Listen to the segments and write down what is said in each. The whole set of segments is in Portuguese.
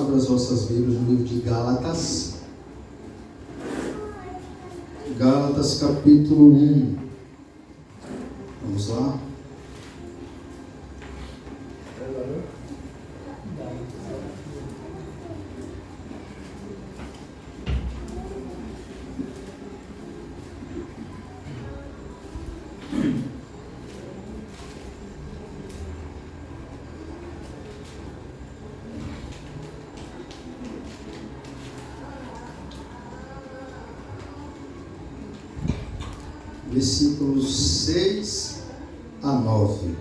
Abra as vossas Bíblias no livro de Gálatas. Gálatas capítulo 1. Vamos lá. Versículos 6 a 9.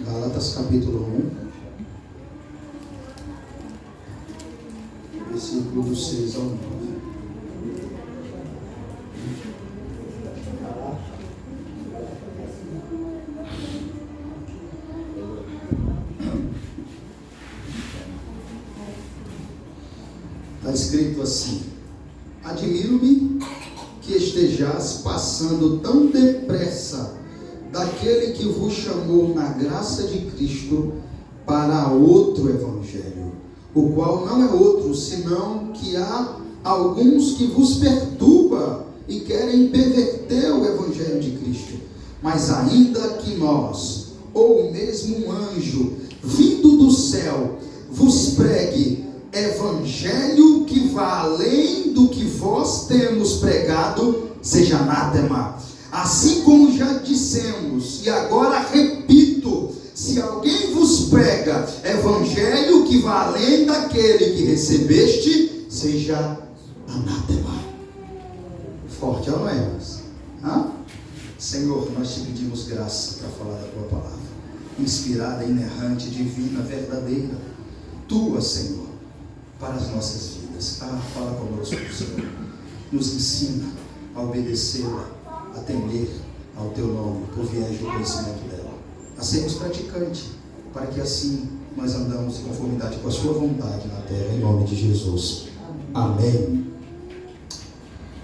Gálatas capítulo 1, versículos 6 ao 9. Está escrito assim: admiro-me que estejais passando tão depressa daquele que vos chamou na graça de Cristo para outro evangelho, o qual não é outro, senão que há alguns que vos perturbam e querem perverter o evangelho de Cristo. Mas ainda que nós, ou mesmo um anjo vindo do céu, vos pregue evangelho que vá além do que vós temos pregado, seja anátema. Assim como já dissemos, e agora repito: se alguém vos prega evangelho que vá além daquele que recebeste, seja anátema. Forte, não é? Senhor, nós te pedimos graça para falar da tua palavra, inspirada, inerrante, divina, verdadeira, tua, Senhor, para as nossas vidas. Fala conosco, Senhor. Nos ensina a obedecê-la, a temer ao teu nome, por viés do conhecimento dela. A sermos praticantes, para que assim nós andamos em conformidade com a sua vontade na terra, em nome de Jesus. Amém.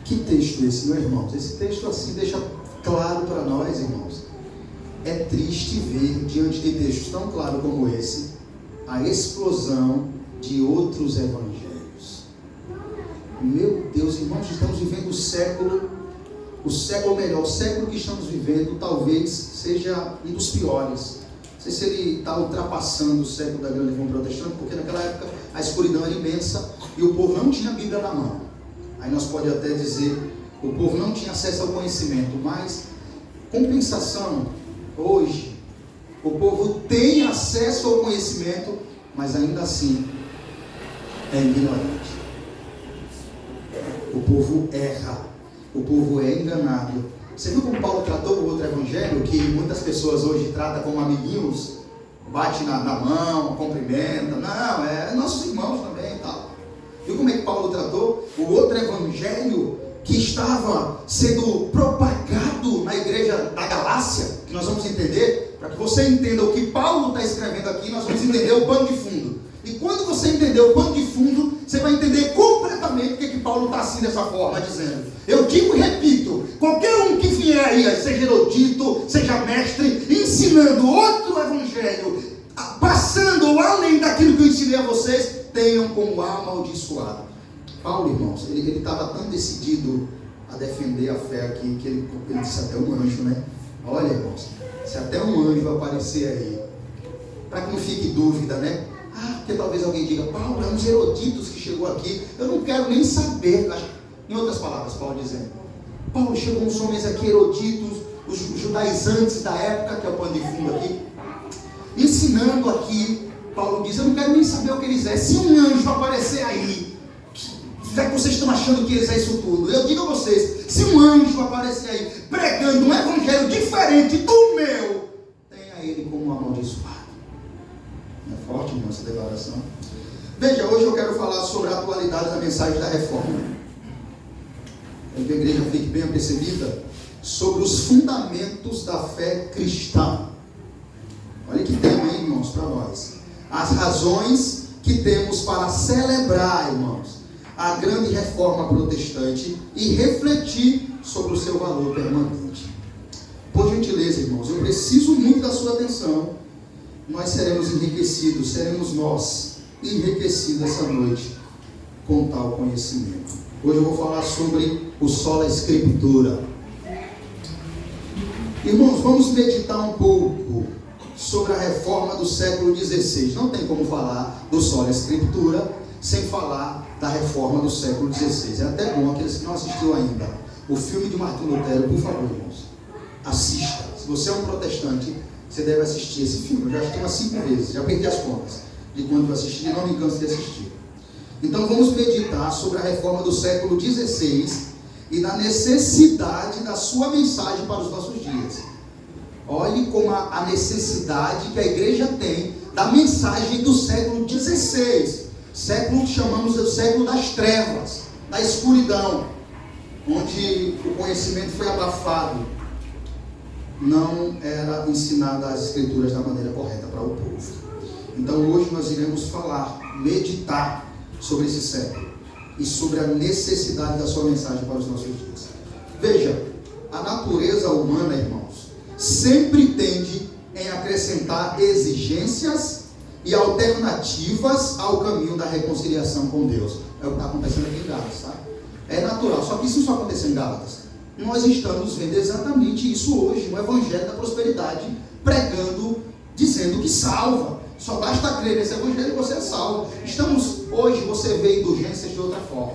Que texto esse, meus irmãos? Esse texto assim deixa claro para nós, irmãos. É triste ver, diante de textos tão claros como esse, a explosão de outros evangelhos. Meu Deus, irmãos, estamos vivendo o século que estamos vivendo talvez seja um dos piores. Não sei se ele está ultrapassando o século da grande reforma protestante, porque naquela época a escuridão era imensa e o povo não tinha a Bíblia na mão. Aí nós podemos até dizer, o povo não tinha acesso ao conhecimento, mas compensação, hoje, o povo tem acesso ao conhecimento, mas ainda assim é ignorante. O povo erra, o povo é enganado. Você viu como Paulo tratou o outro evangelho, que muitas pessoas hoje tratam como amiguinhos, bate na mão, cumprimenta? Não, é nossos irmãos também e tal. Viu como é que Paulo tratou o outro evangelho que estava sendo propagado na igreja da Galácia, que nós vamos entender, para que você entenda o que Paulo está escrevendo aqui, nós vamos entender o pano de fundo. E quando você entender o pano de fundo, você vai entender completamente o que Paulo está assim dessa forma, dizendo. Eu digo e repito, qualquer um que vier aí, seja erudito, seja mestre, ensinando outro evangelho, passando ou além daquilo que eu ensinei a vocês, tenham como amaldiçoado. Paulo, irmãos, ele estava tão decidido a defender a fé aqui, que ele disse até um anjo, né? Olha, irmãos, se até um anjo aparecer aí, para que não fique dúvida, né? Porque talvez alguém diga: Paulo, é uns eruditos que chegou aqui, eu não quero nem saber. Em outras palavras, Paulo dizendo: Paulo, chegou uns homens aqui eruditos, os judaizantes da época, que é o pano de fundo aqui, ensinando aqui. Paulo diz: eu não quero nem saber o que eles é. Se um anjo aparecer aí, já que vocês estão achando que eles é isso tudo, eu digo a vocês: se um anjo aparecer aí pregando um evangelho diferente do meu, tenha ele como amaldiçoado. Não é forte, irmão, essa declaração? Veja, hoje eu quero falar sobre a atualidade da mensagem da reforma. Quero que a igreja fique bem apercebida sobre os fundamentos da fé cristã. Olha que tema, hein, irmãos, para nós. As razões que temos para celebrar, irmãos, a grande reforma protestante e refletir sobre o seu valor permanente. preciso muito da sua atenção, nós seremos enriquecidos, seremos nós enriquecidos essa noite com tal conhecimento. Hoje eu vou falar sobre o sola escritura. Irmãos, vamos meditar um pouco sobre a reforma do século XVI. Não tem como falar do sola escritura sem falar da reforma do século XVI. É até bom aqueles que não assistiram ainda o filme de Martim Lutero, por favor, irmãos, assista. Se você é um protestante, você deve assistir esse filme. Eu já assisti umas 5 vezes, já perdi as contas de quando eu assisti, não me canso de assistir. Então vamos meditar sobre a reforma do século XVI e da necessidade da sua mensagem para os nossos dias. Olhe como a necessidade que a igreja tem da mensagem do século XVI, século que chamamos de século das trevas, da escuridão, onde o conhecimento foi abafado, não era ensinada as escrituras da maneira correta para o povo. Então hoje nós iremos falar, meditar sobre esse século e sobre a necessidade da sua mensagem para os nossos dias. Veja, a natureza humana, irmãos, sempre tende em acrescentar exigências e alternativas ao caminho da reconciliação com Deus. É o que está acontecendo aqui em Gálatas, tá? É natural, só que isso só aconteceu em Gálatas. Nós estamos vendo exatamente isso hoje no Evangelho da Prosperidade, pregando, dizendo que salva. Só basta crer nesse Evangelho e você é salvo. Hoje você vê indulgências de outra forma.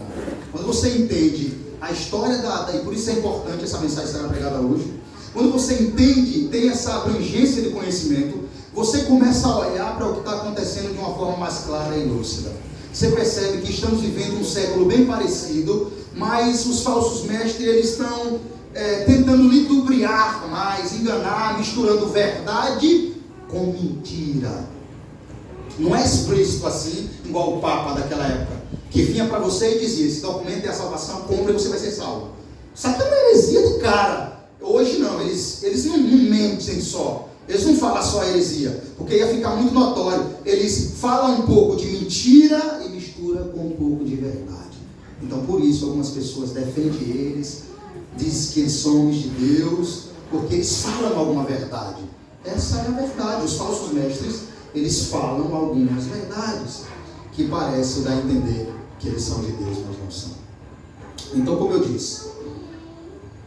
Quando você entende a história e por isso é importante essa mensagem será pregada hoje. Quando você entende, tem essa abrangência de conhecimento, você começa a olhar para o que está acontecendo de uma forma mais clara e lúcida. Você percebe que estamos vivendo um século bem parecido, mas os falsos mestres eles estão tentando ludibriar mais, enganar, misturando verdade com mentira. Não é explícito assim, igual o Papa daquela época, que vinha para você e dizia: esse documento é a salvação, compre e você vai ser salvo. Isso aqui é uma heresia de cara. Hoje não, eles não mentem só. Eles não falam só heresia, porque ia ficar muito notório. Eles falam um pouco de mentira e mistura com um pouco de verdade. Então por isso algumas pessoas defendem eles, dizem que somos de Deus, porque eles falam alguma verdade. Essa é a verdade. Os falsos mestres, eles falam algumas verdades que parecem dar a entender que eles são de Deus, mas não são. Então, como eu disse,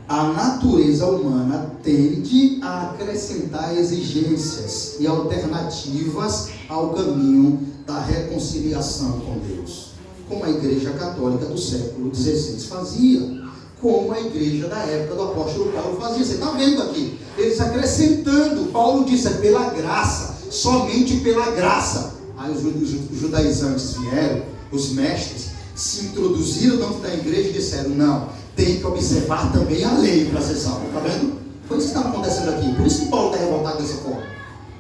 a natureza humana tende a acrescentar exigências e alternativas ao caminho da reconciliação com Deus, como a Igreja Católica do século XVI fazia, como a igreja da época do apóstolo Paulo fazia. Você está vendo aqui, eles acrescentando. Paulo disse: é pela graça, somente pela graça. Aí os judaizantes vieram, os mestres, se introduziram dentro da igreja e disseram: não, tem que observar também a lei para ser salvo. Está vendo? Foi isso que está acontecendo aqui. Por isso que Paulo está revoltado dessa forma,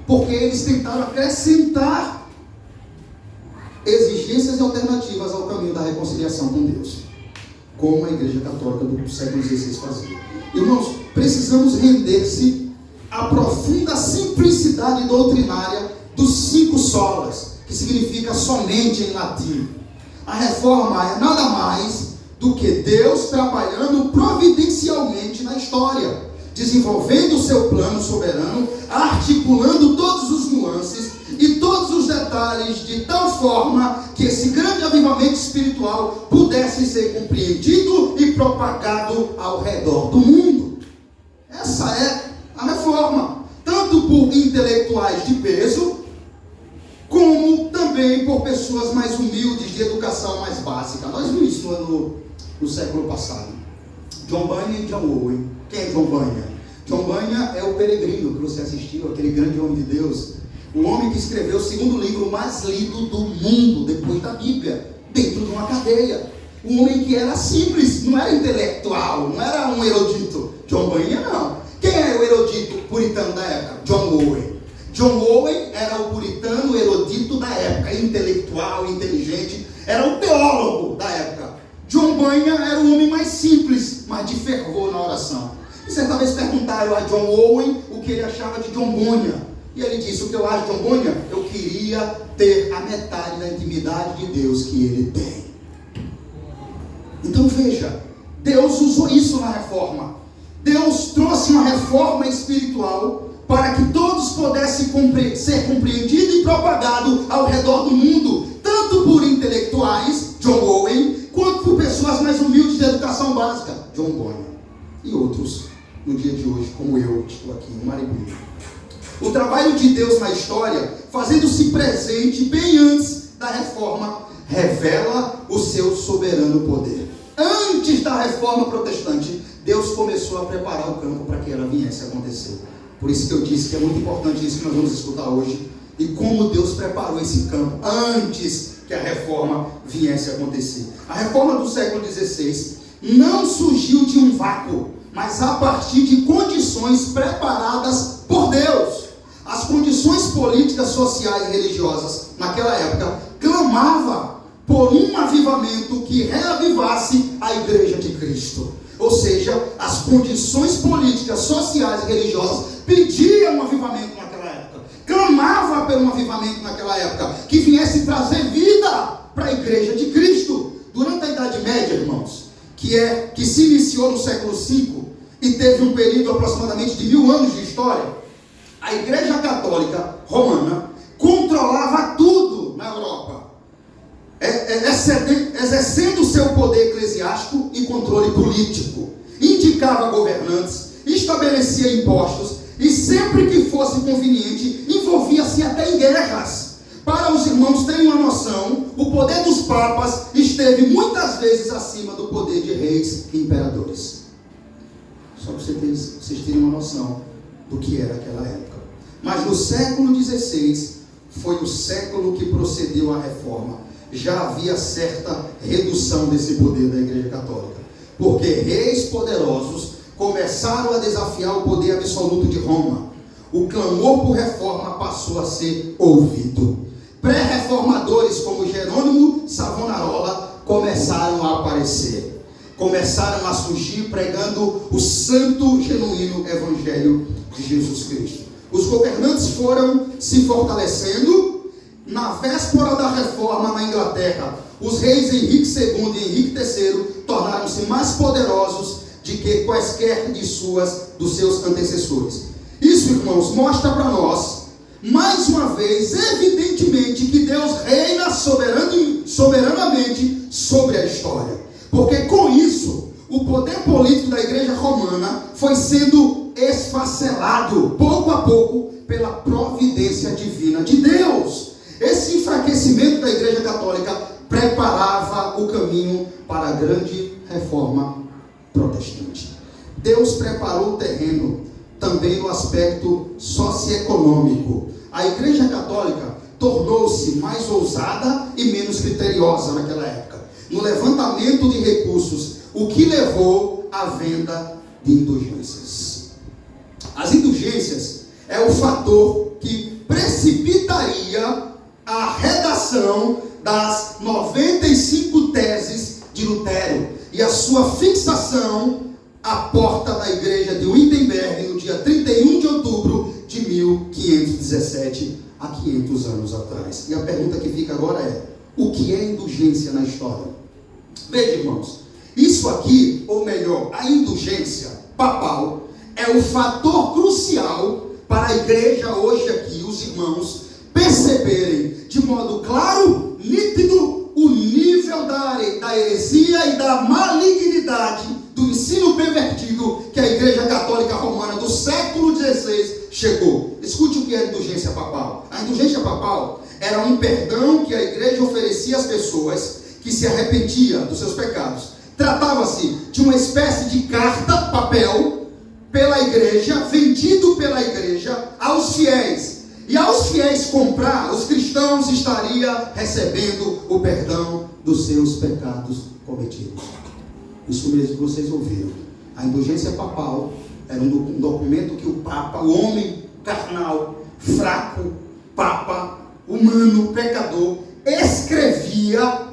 porque eles tentaram acrescentar exigências e alternativas ao caminho da reconciliação com Deus, como a igreja católica do século XVI fazia. Irmãos, precisamos render-se à profunda simplicidade doutrinária dos 5 solas, que significa somente em latim. A reforma é nada mais do que Deus trabalhando providencialmente na história, desenvolvendo o seu plano soberano, articulando todos os nuances e todos os detalhes de tal forma que esse grande avivamento espiritual pudesse ser compreendido e propagado ao redor do mundo. Essa é a reforma, tanto por intelectuais de peso, como também por pessoas mais humildes, de educação mais básica. Nós vimos isso no século passado. John Bunyan e John Owen. Quem é John Bunyan? John Bunyan é o Peregrino, que você assistiu, aquele grande homem de Deus. O homem que escreveu o 2º livro mais lido do mundo, depois da Bíblia, dentro de uma cadeia. Um homem que era simples, não era intelectual, não era um erudito. John Bunyan não. Quem era o erudito puritano da época? John Owen. John Owen era o puritano erudito da época, intelectual, inteligente, era o teólogo da época. John Bunyan era o homem mais simples, mas de fervor na oração. E certa vez perguntaram a John Owen o que ele achava de John Bunyan. E ele disse: o que eu acho de John Bunyan? Eu queria ter a metade da intimidade de Deus que ele tem. Então veja, Deus usou isso na reforma. Deus trouxe uma reforma espiritual para que todos pudessem ser compreendido e propagado ao redor do mundo, tanto por intelectuais, John Owen, quanto por pessoas mais humildes de educação básica, John Bunyan, e outros no dia de hoje, como eu, que estou aqui em Maribuí. O trabalho de Deus na história, fazendo-se presente bem antes da reforma, revela o seu soberano poder. Antes da reforma protestante, Deus começou a preparar o campo para que ela viesse a acontecer. Por isso que eu disse que é muito importante isso que nós vamos escutar hoje, e como Deus preparou esse campo antes que a reforma viesse a acontecer. A reforma do século XVI não surgiu de um vácuo, mas a partir de condições preparadas por Deus. As condições políticas, sociais e religiosas naquela época clamavam por um avivamento que reavivasse a igreja de Cristo. Ou seja, as condições políticas, sociais e religiosas pediam um avivamento naquela época. Clamava por um avivamento naquela época, que viesse trazer vida para a igreja de Cristo. Durante a Idade Média, irmãos, que se iniciou no século V e teve um período aproximadamente de 1000 anos de história, a Igreja Católica Romana controlava tudo na Europa, exercendo seu poder eclesiástico e controle político. Indicava governantes, estabelecia impostos e, sempre que fosse conveniente, envolvia-se até em guerras. Para os irmãos terem uma noção, o poder dos papas esteve muitas vezes acima do poder de reis e imperadores. Só para vocês terem uma noção do que era aquela época. Mas no século XVI foi o século que procedeu à reforma. Já havia certa redução desse poder da Igreja Católica, porque reis poderosos começaram a desafiar o poder absoluto de Roma. O clamor por reforma passou a ser ouvido. Pré-reformadores como Jerônimo Savonarola começaram a aparecer. Começaram a surgir pregando o santo, genuíno Evangelho de Jesus Cristo. Os governantes foram se fortalecendo. Na véspera da reforma na Inglaterra, os reis Henrique II e Henrique III tornaram-se mais poderosos do que quaisquer dos seus antecessores. Isso, irmãos, mostra para nós, mais uma vez, evidentemente, que Deus reina soberanamente sobre a história. Porque com isso, o poder político da Igreja Romana foi sendo esfacelado, pouco a pouco, pela providência divina de Deus. Esse enfraquecimento da Igreja Católica preparava o caminho para a grande reforma protestante. Deus preparou o terreno também no aspecto socioeconômico. A Igreja Católica tornou-se mais ousada e menos criteriosa naquela época, no levantamento de recursos, o que levou à venda de indulgências. As indulgências é o fator que precipitaria a redação das 95 teses de Lutero e a sua fixação à porta da igreja de Wittenberg no dia 31 de outubro de 1517, há 500 anos atrás. E a pergunta que fica agora é: o que é indulgência na história? Veja, irmãos, isso aqui, ou melhor, a indulgência papal é o fator crucial para a igreja hoje aqui, os irmãos, perceberem de modo claro, nítido, o nível da heresia e da malignidade do ensino pervertido que a Igreja Católica Romana do século XVI chegou. Escute o que é a indulgência papal. A indulgência papal era um perdão que a igreja oferecia às pessoas que se arrependiam dos seus pecados. Tratava-se de uma espécie de carta, papel, pela igreja, vendido pela igreja aos fiéis. E aos fiéis comprar, os cristãos estariam recebendo o perdão dos seus pecados cometidos. Isso mesmo que vocês ouviram. A indulgência papal era um documento que o Papa, o homem carnal, fraco, Papa, humano, pecador, escrevia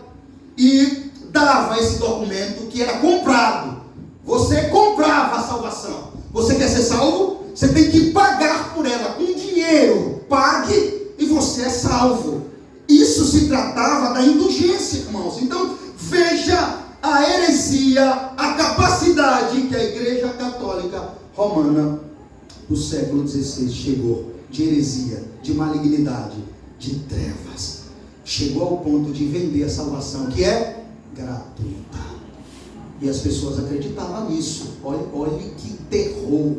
e dava esse documento que era comprado. Você comprava a salvação. Você quer ser salvo? Você tem que pagar por ela com dinheiro. Pague e você é salvo. Isso se tratava da indulgência, irmãos. Então, veja a heresia, a capacidade que a Igreja Católica Romana do século XVI chegou, de heresia, de malignidade, de trevas. Chegou ao ponto de vender a salvação, que é gratuita. E as pessoas acreditavam nisso. Olha que terror.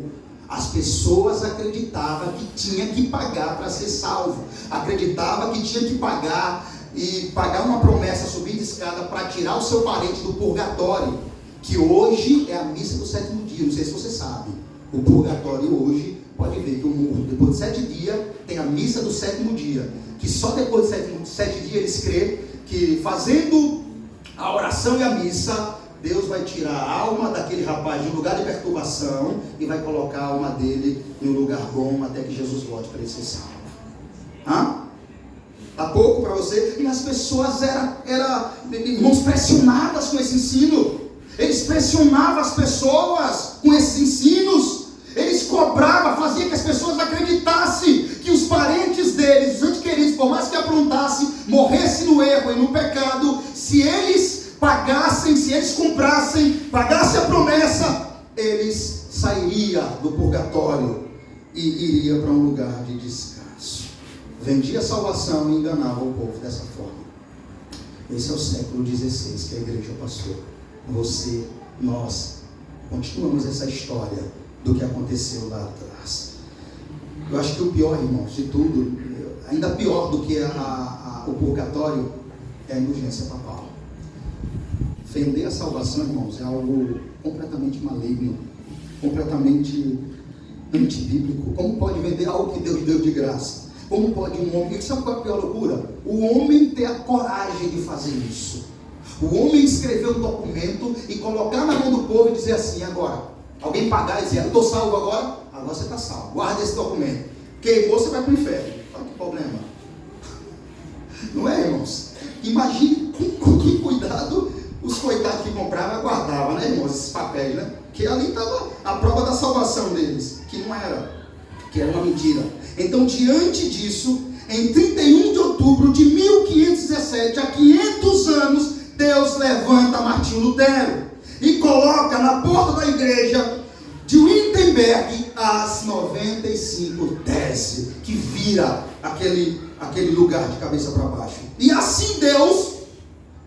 As pessoas acreditavam que tinha que pagar para ser salvo. Acreditavam que tinha que pagar e pagar uma promessa, subir de escada para tirar o seu parente do purgatório, que hoje é a missa do sétimo dia. Não sei se você sabe. O purgatório hoje, pode ver que depois de 7 dias tem a missa do sétimo dia, que só depois de 7 dias eles creem que fazendo a oração e a missa, Deus vai tirar a alma daquele rapaz de um lugar de perturbação e vai colocar a alma dele em um lugar bom até que Jesus volte para ele ser salvo. Tá pouco para você? E as pessoas eram irmãos, pressionadas com esse ensino. Eles pressionavam as pessoas com esses ensinos. Eles cobravam, faziam que as pessoas acreditassem que os parentes deles, os entes queridos, por mais que aprontassem, morressem no erro e no pecado, se eles pagassem, se eles comprassem, pagassem a promessa, eles sairiam do purgatório e iriam para um lugar de descanso. Vendia a salvação e enganava o povo dessa forma. Esse é o século XVI que a igreja passou. Você, nós, continuamos essa história do que aconteceu lá atrás. Eu acho que o pior, irmãos, de tudo, ainda pior do que o purgatório, é a indulgência papal. Vender a salvação, irmãos, é algo completamente maligno, completamente antibíblico. Como pode vender algo que Deus deu de graça? Como pode um homem... Sabe qual é a pior loucura? O homem ter a coragem de fazer isso. O homem escrever um documento e colocar na mão do povo e dizer assim: agora, alguém pagar e dizer: eu estou salvo agora? Agora você está salvo. Guarda esse documento. Queimou, você vai para o inferno. Olha que problema. Não é, irmãos? Imagine com que cuidado os coitados que compravam guardavam, né, irmãos, esses papéis, né? Que ali estava a prova da salvação deles, que não era, que era uma mentira. Então, diante disso, em 31 de outubro de 1517, há 500 anos, Deus levanta Martinho Lutero e coloca na porta da igreja de Wittenberg as 95 teses, que vira aquele lugar de cabeça para baixo. E assim Deus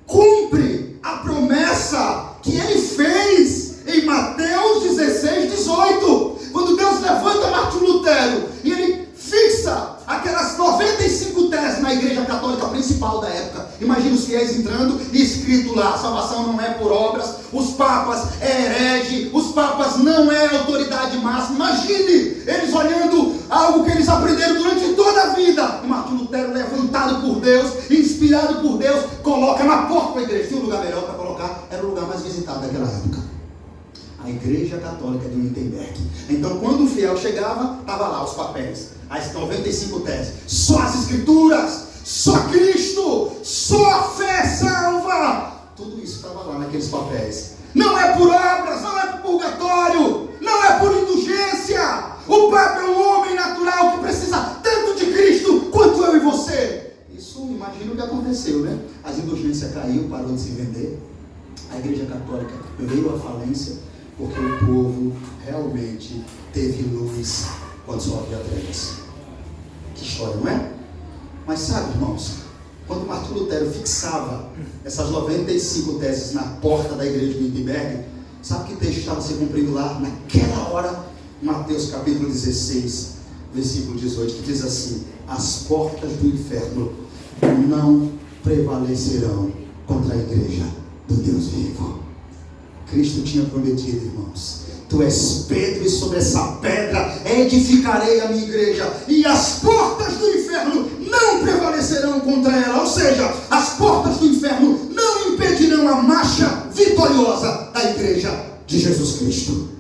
cumpre a promessa que ele fez em Mateus 16, 18. Quando Deus levanta Martinho Lutero e ele fixa aquelas 95 teses na igreja católica principal da época. Imagina os fiéis entrando e escrito lá: a salvação não é por obras, os papas é herege, os papas não é autoridade máxima. Imagine eles olhando algo que eles aprenderam durante toda a vida. E Martinho Lutero, levantado por Deus, inspirado por Deus, coloca na porta da igreja. Tinha um lugar melhor para colocar, era o lugar mais visitado daquela época, a igreja católica de Wittenberg. Então, quando o fiel chegava, estava lá os papéis, as 95 teses, só as escrituras, só Cristo, só a fé salva. Tudo isso estava lá naqueles papéis. Não é por obras, não é por purgatório, não é por indulgência. O Papa é um homem natural que precisa tanto de Cristo quanto eu e você. Isso, imagina o que aconteceu, né? As indulgências caíram, parou de se vender. A igreja católica veio à falência, porque o povo realmente teve luz quando só havia trevas. Que história, não é? Mas sabe, irmãos, quando Martinho Lutero fixava essas 95 teses na porta da igreja de Wittenberg, sabe que texto estava se cumprindo lá naquela hora? Mateus capítulo 16, versículo 18, que diz assim: as portas do inferno não prevalecerão contra a igreja do Deus vivo. Cristo tinha prometido, irmãos: tu és Pedro, e sobre essa pedra edificarei a minha igreja, e as portas do inferno não prevalecerão contra ela. Ou seja, as portas do inferno não impedirão a marcha vitoriosa da igreja de Jesus Cristo.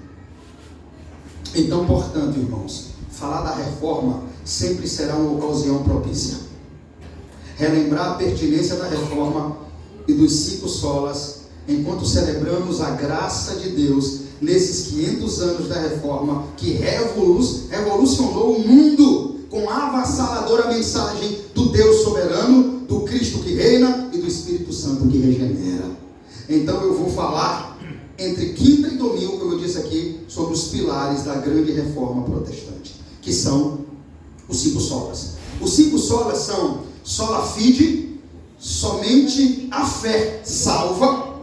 Então, portanto, irmãos, falar da reforma sempre será uma ocasião propícia. Relembrar a pertinência da reforma e dos 5 solas, enquanto celebramos a graça de Deus nesses 500 anos da reforma que revolucionou o mundo com a avassaladora mensagem do Deus soberano, do Cristo que reina e do Espírito Santo que regenera. Então eu vou falar entre quinta e domingo, como eu disse aqui, sobre os pilares da grande reforma protestante, que são os 5 solas. Os 5 solas são sola fide, somente a fé salva,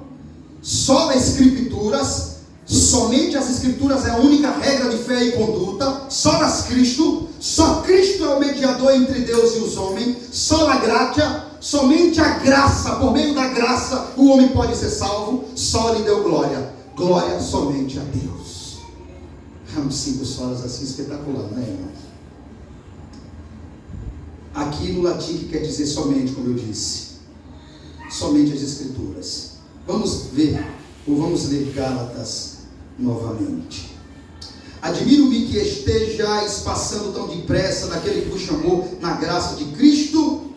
sola escrituras, somente as escrituras é a única regra de fé e conduta, solas Cristo, só Cristo é o mediador entre Deus e os homens, sola gratia, somente a graça, por meio da graça o homem pode ser salvo, só lhe deu glória, glória somente a Deus. Uns 5 solas assim espetacular, né, irmãos? Aqui no latim que quer dizer somente, como eu disse, somente as escrituras. Vamos ver, ou vamos ler Gálatas novamente. Admiro-me que estejais passando tão depressa daquele que vos chamou na graça de Cristo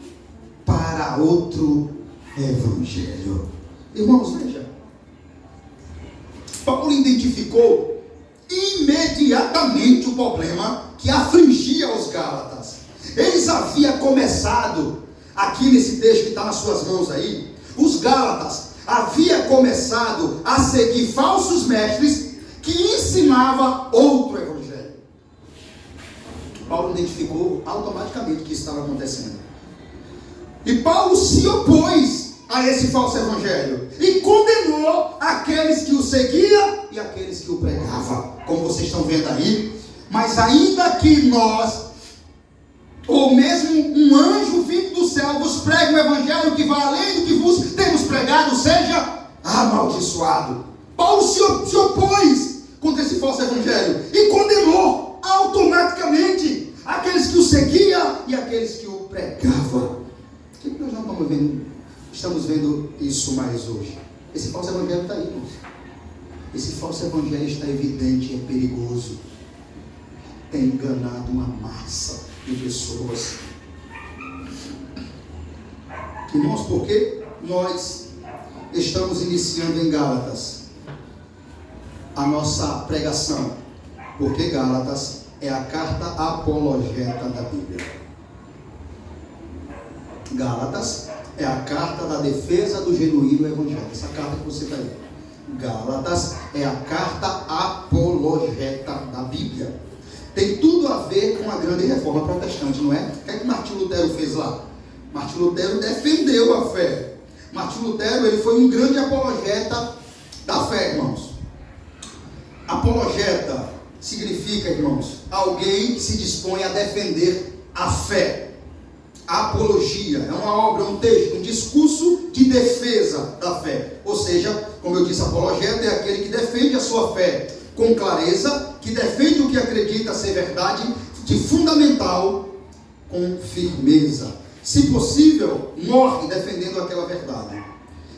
para outro evangelho. Irmãos, veja, Paulo identificou imediatamente o problema que afligia os Gálatas. Eles haviam começado, aqui nesse texto que está nas suas mãos aí, os Gálatas haviam começado a seguir falsos mestres que ensinavam outro evangelho. Paulo identificou automaticamente o que estava acontecendo. E Paulo se opôs a esse falso evangelho e condenou aqueles que o seguiam e aqueles que o pregavam, como vocês estão vendo aí. Mas ainda que nós, ou mesmo um anjo vindo do céu, vos pregue o evangelho que vai além do que vos temos pregado, seja amaldiçoado. Paulo se opôs contra esse falso evangelho e condenou automaticamente aqueles que o seguiam e aqueles que o pregavam. Por que nós não estamos vendo isso mais hoje? Esse falso evangelho está aí, irmãos. Esse falso evangelho está evidente, é perigoso. Tem enganado uma massa de pessoas. Irmãos, por que nós estamos iniciando em Gálatas a nossa pregação? Porque Gálatas é a carta apologeta da Bíblia. Gálatas é a carta da defesa do genuíno evangelho. Essa carta que você está aí. Gálatas é a carta apologeta da Bíblia. Tem tudo a ver com a grande reforma protestante, não é? O que é que Martinho Lutero fez lá? Martinho Lutero defendeu a fé. Martinho Lutero, ele foi um grande apologeta da fé, irmãos. Apologeta significa, irmãos, alguém que se dispõe a defender a fé. A apologia é uma obra, um texto, um discurso de defesa da fé. Ou seja, como eu disse, apologeta é aquele que defende a sua fé com clareza, que defende o que acredita ser verdade, de fundamental, com firmeza. Se possível, morre defendendo aquela verdade.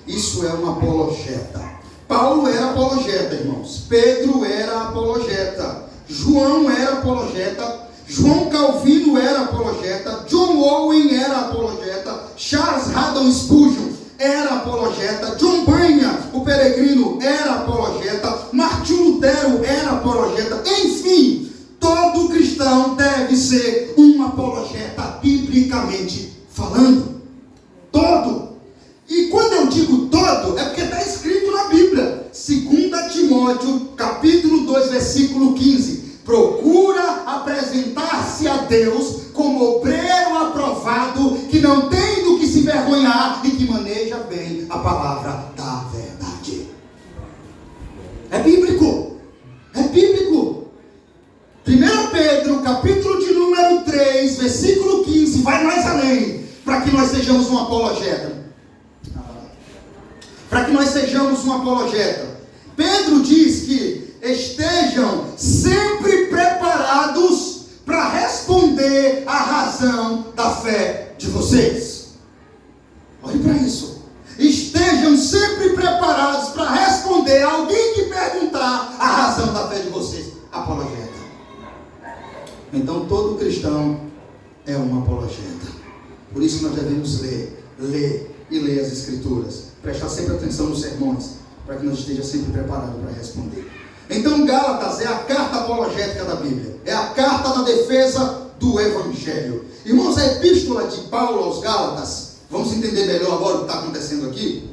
Isso é uma apologeta. Paulo era apologeta, irmãos. Pedro era apologeta. João era apologeta. João Calvino era apologeta. John Owen era apologeta. Charles Haddon Spurgeon era apologeta. John Bunyan, o peregrino, era apologeta. Martinho Lutero era apologeta. Enfim, todo cristão deve ser um apologeta, biblicamente falando. Todo. E quando eu digo todo, é porque está escrito na Bíblia. 2 Timóteo, capítulo 2, versículo 15. Procura apresentar-se a Deus como obreiro aprovado, que não tem do que se envergonhar e que maneja bem a palavra da verdade. É bíblico. É bíblico. 1 Pedro, capítulo de número 3, versículo 15, vai mais além, para que nós sejamos um apologeta. Para que nós sejamos um apologeta. Pedro diz que estejam sempre preparados para responder à razão da fé de vocês. Olhe para isso. Estejam sempre preparados para responder a alguém que perguntar a razão da fé de vocês. Apologeta. Então todo cristão é um apologeta. Por isso nós devemos ler as Escrituras. Prestar sempre atenção nos sermões, para que nós estejamos sempre preparados para responder. Então Gálatas é a carta apologética da Bíblia. É a carta da defesa do Evangelho. Irmãos, a epístola de Paulo aos Gálatas, vamos entender melhor agora o que está acontecendo aqui,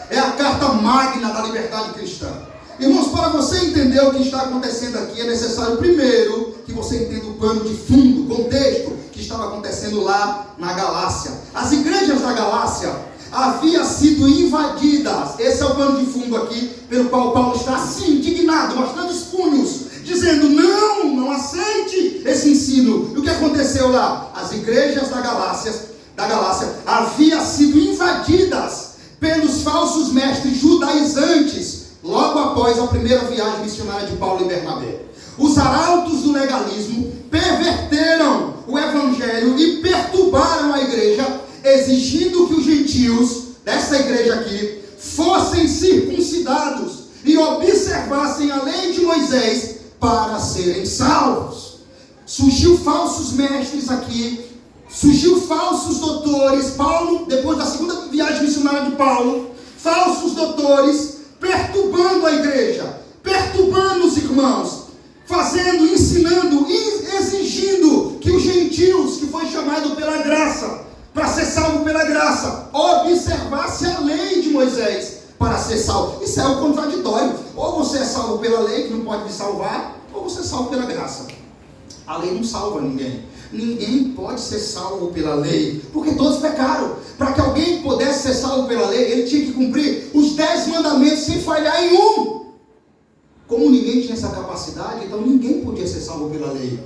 é a carta magna da liberdade cristã. Irmãos, para você entender o que está acontecendo aqui, é necessário primeiro que você entenda o pano de fundo, o contexto que estava acontecendo lá na Galácia. As igrejas da Galácia haviam sido invadidas. Esse é o pano de fundo aqui, pelo qual Paulo está assim, indignado, mostrando os punhos, dizendo: não aceite esse ensino. E o que aconteceu lá? As igrejas da Galácia haviam sido invadidas pelos falsos mestres judaizantes, logo após a primeira viagem missionária de Paulo e Bernabé. Os arautos do legalismo perverteram o evangelho e perturbaram a igreja, exigindo que os gentios dessa igreja aqui fossem circuncidados e observassem a lei de Moisés para serem salvos. Surgiu falsos mestres aqui, surgiu falsos doutores. Paulo, depois da segunda viagem missionária de Paulo, falsos doutores perturbando a igreja, perturbando os irmãos, fazendo, ensinando, exigindo que os gentios, que foi chamado pela graça, para ser salvo pela graça, observasse a lei de Moisés para ser salvo. Isso é o contraditório. Ou você é salvo pela lei, que não pode me salvar, ou você é salvo pela graça. A lei não salva ninguém. Ninguém pode ser salvo pela lei, porque todos pecaram. Para que alguém pudesse ser salvo pela lei, ele tinha que cumprir os 10 mandamentos sem falhar em um. Como ninguém tinha essa capacidade, então ninguém podia ser salvo pela lei.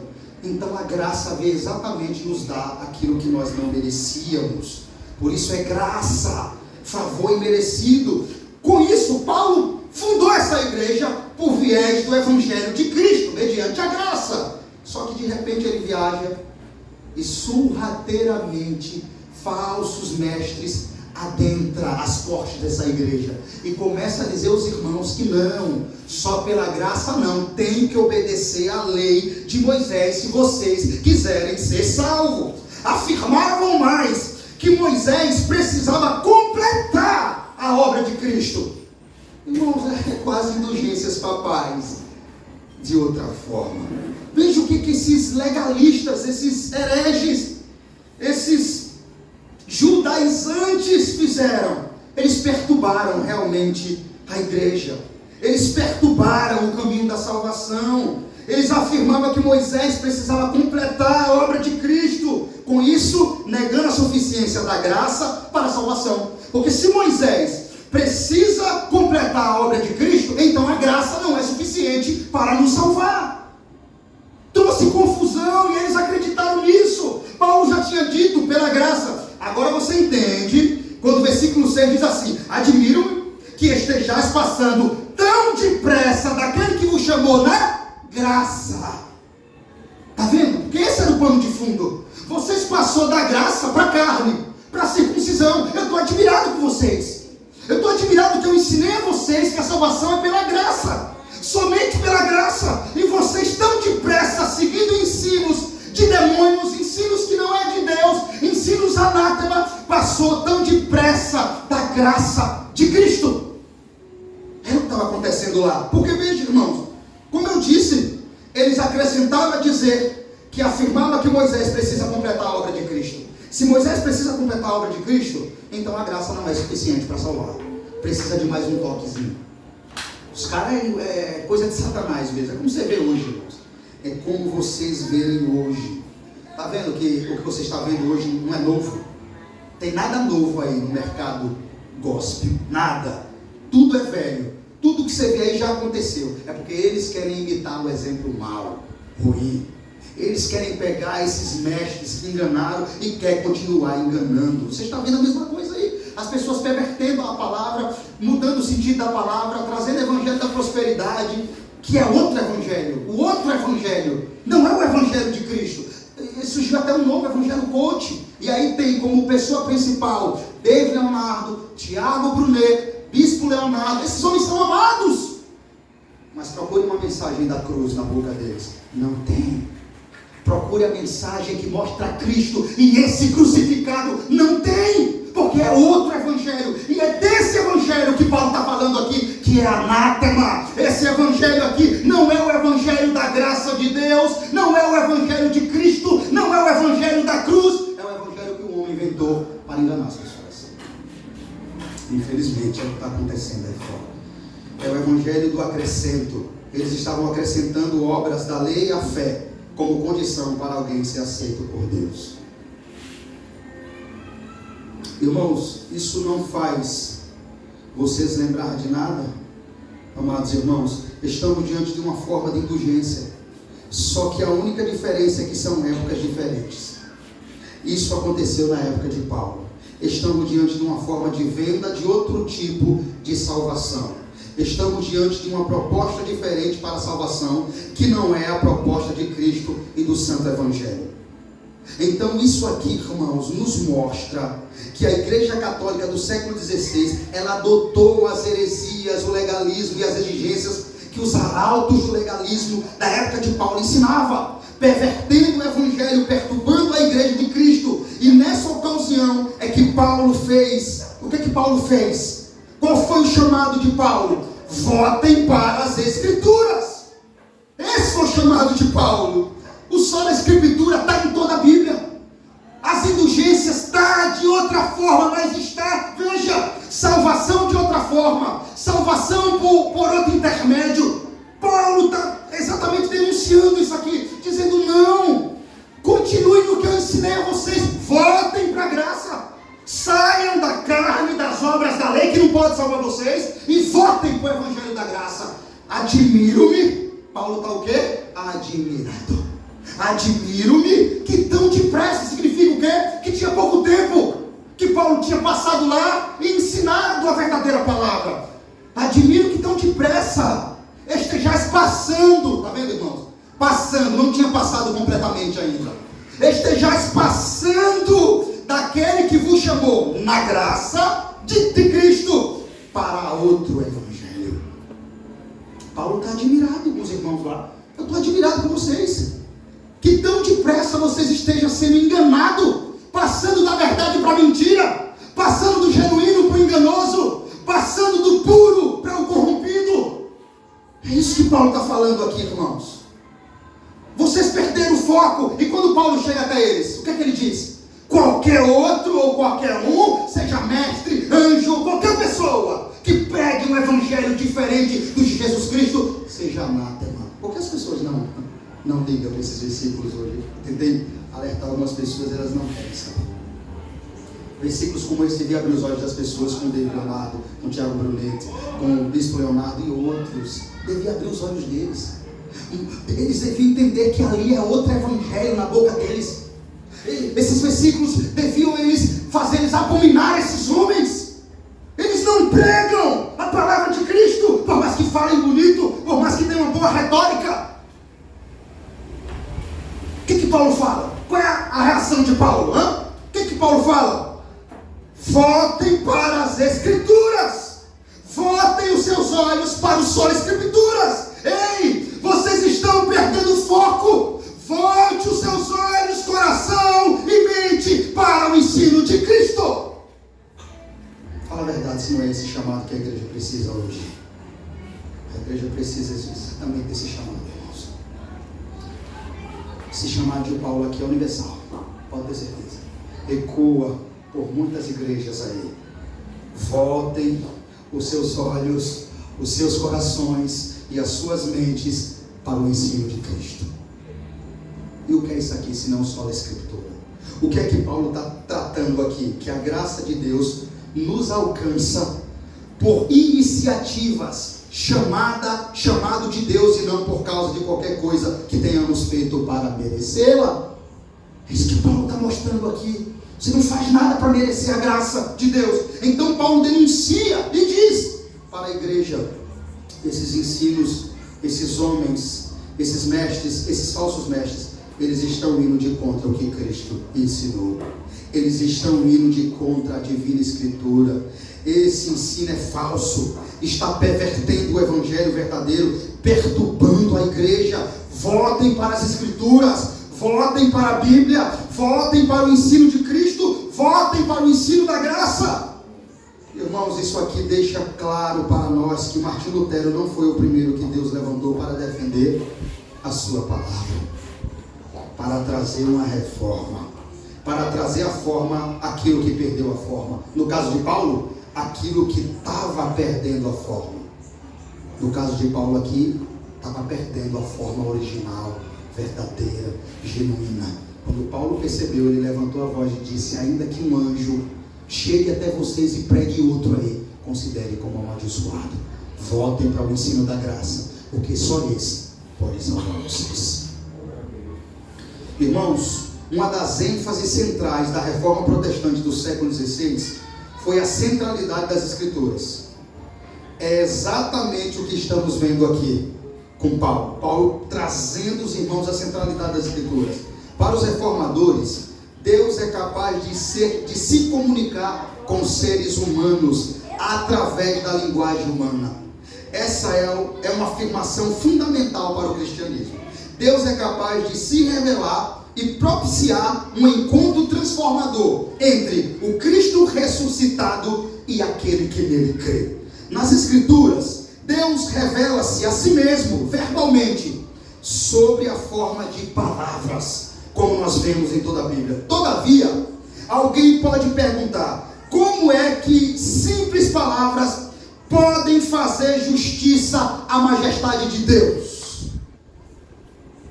Então a graça veio exatamente nos dar aquilo que nós não merecíamos. Por isso é graça, favor imerecido. Com isso, Paulo fundou essa igreja por viés do evangelho de Cristo, mediante a graça. Só que de repente ele viaja e sorrateiramente falsos mestres adentra as portas dessa igreja e começa a dizer aos irmãos que não, só pela graça não, tem que obedecer à lei de Moisés se vocês quiserem ser salvos. Afirmavam mais que Moisés precisava completar a obra de Cristo. Irmãos, é quase indulgências papais. De outra forma, veja o que esses legalistas, esses hereges, esses judaizantes fizeram. Eles perturbaram realmente a igreja. Eles perturbaram o caminho da salvação. Eles afirmavam que Moisés precisava completar a obra de Cristo, com isso negando a suficiência da graça para a salvação. Porque se Moisés precisa completar a obra de Cristo, então a graça não é suficiente para nos salvar. Trouxe confusão e eles acreditaram nisso. Paulo já tinha dito pela graça. Agora você entende quando o versículo 6 diz assim: admiro que estejais passando tão depressa daquele que vos chamou na graça. Está vendo? Porque esse era o pano de fundo. Vocês passou da graça para a carne, para a circuncisão. Eu estou admirado com vocês. Eu estou admirado que eu ensinei a vocês que a salvação é pela graça, somente pela graça, e vocês tão depressa seguindo ensinos de demônios, ensinos que não é de Deus, ensinos anátema, passou tão depressa da graça de Cristo. É o que estava acontecendo lá. Porque veja, irmãos, como eu disse, eles acrescentavam a dizer que afirmava que Moisés precisa completar a obra de Cristo. Se Moisés precisa completar a obra de Cristo, então a graça não é suficiente para salvar. Precisa de mais um toquezinho. Os caras é coisa de Satanás mesmo. É como você vê hoje, irmãos. É como vocês veem hoje. Está vendo que o que você está vendo hoje não é novo? Tem nada novo aí no mercado gospel. Nada. Tudo é velho. Tudo que você vê aí já aconteceu. É porque eles querem imitar o exemplo mau, ruim. Eles querem pegar esses mestres que enganaram e querem continuar enganando. Você está vendo a mesma coisa aí? As pessoas pervertendo a palavra, mudando o sentido da palavra, trazendo o evangelho da prosperidade, que é outro evangelho. O outro evangelho não é o evangelho de Cristo. Surgiu até um novo evangelho coach. E aí tem como pessoa principal David Leonardo, Tiago Brunet, Bispo Leonardo. Esses homens são amados. Mas procure uma mensagem da cruz na boca deles. Não tem. Procure a mensagem que mostra Cristo e esse crucificado. Não tem, porque é outro evangelho. E é desse evangelho que Paulo está falando aqui, que é anátema. Esse evangelho aqui não é o evangelho da graça de Deus, não é o evangelho de Cristo, não é o evangelho da cruz. É o evangelho que o homem inventou para enganar as pessoas. Infelizmente é o que está acontecendo aí fora. É o evangelho do acrescento. Eles estavam acrescentando obras da lei à fé, como condição para alguém ser aceito por Deus. Irmãos, isso não faz vocês lembrar de nada? Amados irmãos, estamos diante de uma forma de indulgência. Só que a única diferença é que são épocas diferentes. Isso aconteceu na época de Paulo. Estamos diante de uma forma de venda de outro tipo de salvação. Estamos diante de uma proposta diferente para a salvação, que não é a proposta de Cristo e do Santo Evangelho. Então isso aqui, irmãos, nos mostra que a Igreja Católica do século XVI, ela adotou as heresias, o legalismo e as exigências que os arautos do legalismo da época de Paulo ensinavam, pervertendo o Evangelho, perturbando a Igreja de Cristo. E nessa ocasião é que Paulo fez. O que Paulo fez? Qual foi o chamado de Paulo? Votem para as Escrituras. Esse foi o chamado de Paulo. O só da Escritura está em toda a Bíblia. As indulgências está de outra forma, mas está, veja, salvação de outra forma, salvação por outro intermédio. Paulo está exatamente denunciando isso aqui, dizendo: não, continue no que eu ensinei a vocês, voltem para a graça, saiam da carne, das obras da lei que não pode salvar vocês, e votem para o Evangelho da graça. Admiro-me, Paulo está o quê? Admirado. Admiro-me que tão depressa. Significa o quê? Que tinha pouco tempo, que Paulo tinha passado lá e ensinado a verdadeira palavra. Admiro que tão depressa estejais passando. Está vendo, irmãos? Passando, não tinha passado completamente ainda. Estejais passando daquele que vos chamou na graça de Cristo para outro evangelho. Paulo está admirado com os irmãos lá. Eu estou admirado com vocês, que tão depressa vocês estejam sendo enganados, passando da verdade para a mentira, passando do genuíno para o enganoso, passando do puro para o corrompido. É isso que Paulo está falando aqui, irmãos. Vocês perderam o foco. E quando Paulo chega até eles, o que é que ele diz? Qualquer outro ou qualquer um, seja mestre, anjo, qualquer pessoa que pregue um evangelho diferente do de Jesus Cristo, seja anátema. Por que as pessoas não ligam para esses versículos hoje? Tentei alertar algumas pessoas, elas não querem saber. Versículos como esse devia abrir os olhos das pessoas, com o David Leonardo, com o Tiago Brunetti, com o Bispo Leonardo e outros. Devia abrir os olhos deles. Eles deviam entender que ali é outro evangelho na boca deles. Esses versículos deviam fazer eles abominar esses homens. Eles não pregam a palavra de Cristo, por mais que falem bonito, por mais que tenham uma boa retórica. O que Paulo fala? Qual é a reação de Paulo? O que Paulo fala? Voltem para as Escrituras. Voltem os seus olhos para as só Escrituras. Ei, vocês estão perdendo o foco. Volte os seus olhos, coração e mente para o ensino de Cristo. Fala a verdade, se não é esse chamado que a igreja precisa hoje. A igreja precisa exatamente desse chamado, irmãos. Esse chamado de Paulo aqui é universal, pode ter certeza. Ecoa por muitas igrejas aí. Voltem os seus olhos, os seus corações e as suas mentes para o ensino de Cristo. E o que é isso aqui, se não só a Escritura? O que é que Paulo está tratando aqui? Que a graça de Deus nos alcança por iniciativas, chamado de Deus, e não por causa de qualquer coisa que tenhamos feito para merecê-la. É isso que Paulo está mostrando aqui. Você não faz nada para merecer a graça de Deus. Então Paulo denuncia e diz para a igreja: esses ensinos, esses homens, esses mestres, esses falsos mestres, eles estão indo de contra o que Cristo ensinou. Eles estão indo de contra a divina Escritura. Esse ensino é falso, está pervertendo o evangelho verdadeiro, perturbando a igreja. Voltem para as Escrituras, voltem para a Bíblia, voltem para o ensino de Cristo, voltem para o ensino da graça. Irmãos, isso aqui deixa claro para nós que Martinho Lutero não foi o primeiro que Deus levantou para defender a sua palavra, para trazer uma reforma, para trazer a forma, aquilo que perdeu a forma. No caso de Paulo, aquilo que estava perdendo a forma. No caso de Paulo aqui, estava perdendo a forma original, verdadeira, genuína. Quando Paulo percebeu, ele levantou a voz e disse: ainda que um anjo chegue até vocês e pregue outro aí, considere como amaldiçoado. Voltem para o ensino da graça, porque só esse pode salvar vocês. Irmãos, uma das ênfases centrais da reforma protestante do século XVI foi a centralidade das Escrituras. É exatamente o que estamos vendo aqui com Paulo. Paulo trazendo os irmãos à centralidade das Escrituras. Para os reformadores, Deus é capaz de se comunicar com seres humanos através da linguagem humana. Essa é uma afirmação fundamental para o cristianismo. Deus é capaz de se revelar e propiciar um encontro transformador entre o Cristo ressuscitado e aquele que nele crê. Nas Escrituras, Deus revela-se a si mesmo, verbalmente, sob a forma de palavras, como nós vemos em toda a Bíblia. Todavia, alguém pode perguntar: como é que simples palavras podem fazer justiça à majestade de Deus?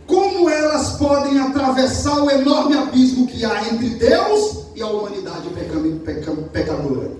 Como elas podem atravessar o enorme abismo que há entre Deus e a humanidade pecadora?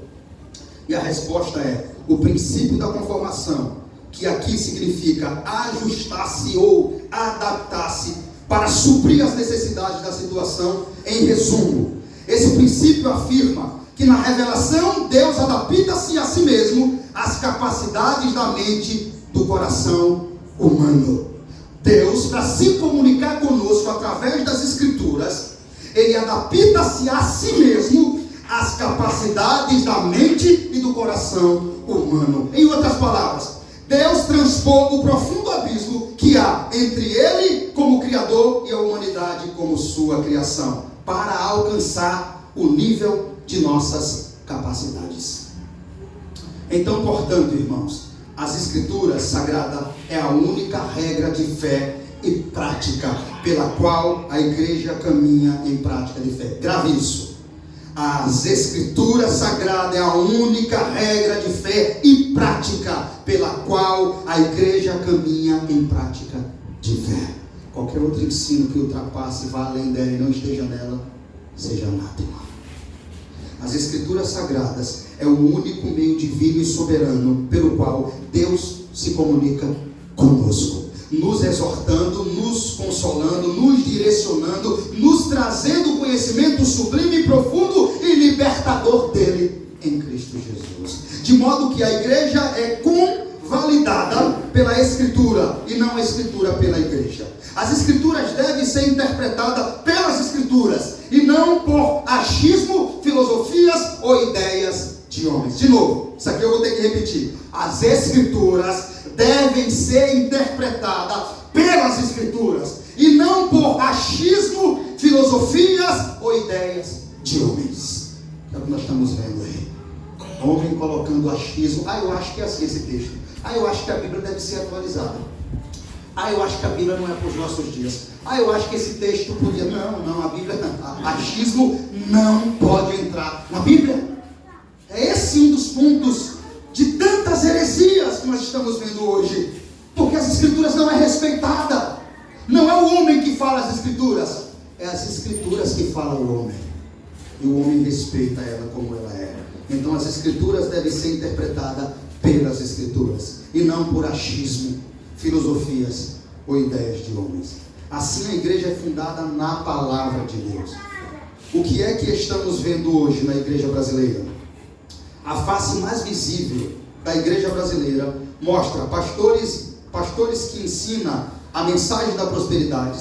E a resposta é o princípio da conformação, que aqui significa ajustar-se ou adaptar-se para suprir as necessidades da situação. Em resumo, esse princípio afirma que na revelação Deus adapta-se a si mesmo às capacidades da mente, do coração humano. Deus, para se comunicar conosco através das Escrituras, Ele adapta-se a si mesmo às capacidades da mente e do coração humano. Em outras palavras, Deus transpôs o profundo abismo que há entre Ele como Criador e a humanidade como sua criação, para alcançar o nível de nossas capacidades. Então, portanto, irmãos, as Escrituras Sagradas é a única regra de fé e prática pela qual a igreja caminha em prática de fé. Grave isso. As Escrituras Sagradas é a única regra de fé e prática pela qual a igreja caminha em prática de fé. Qualquer outro ensino que ultrapasse, vá além dela e não esteja nela, seja anátema. As Escrituras Sagradas é o único meio divino e soberano pelo qual Deus se comunica conosco, nos exortando, nos consolando, nos direcionando, nos trazendo o conhecimento sublime, profundo e libertador dele em Cristo Jesus. De modo que a igreja é convalidada pela Escritura e não a Escritura pela igreja. As Escrituras devem ser interpretadas pelas Escrituras e não por achismo, filosofias ou ideias de homens. De novo, isso aqui eu vou ter que repetir. As Escrituras devem ser interpretadas pelas Escrituras e não por achismo, filosofias ou ideias de homens. É o que nós estamos vendo aí. Homem colocando achismo. Eu acho que é assim esse texto. Eu acho que a Bíblia deve ser atualizada. Eu acho que a Bíblia não é para os nossos dias. Eu acho que esse texto podia... Não, a Bíblia... Achismo não pode entrar na Bíblia. É esse um dos pontos de tantas heresias que nós estamos vendo hoje. Porque as Escrituras não é respeitada. Não é o homem que fala as Escrituras. É as Escrituras que falam o homem. E o homem respeita ela como ela é. Então as Escrituras devem ser interpretadas pelas Escrituras e não por achismo, filosofias ou ideias de homens. Assim a igreja é fundada na palavra de Deus. O que é que estamos vendo hoje na igreja brasileira? A face mais visível da igreja brasileira mostra pastores que ensinam a mensagem da prosperidade,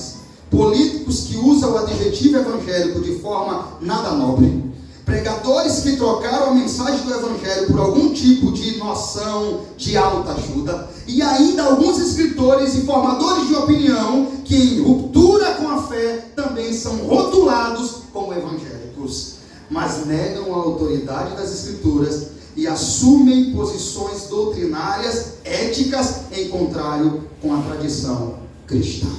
políticos que usam o adjetivo evangélico de forma nada nobre, pregadores que trocaram a mensagem do evangelho por algum tipo de noção de autoajuda, e ainda alguns escritores e formadores de opinião que, em ruptura com a fé, também são rotulados como evangélicos, mas negam a autoridade das Escrituras e assumem posições doutrinárias, éticas, em contrário com a tradição cristã.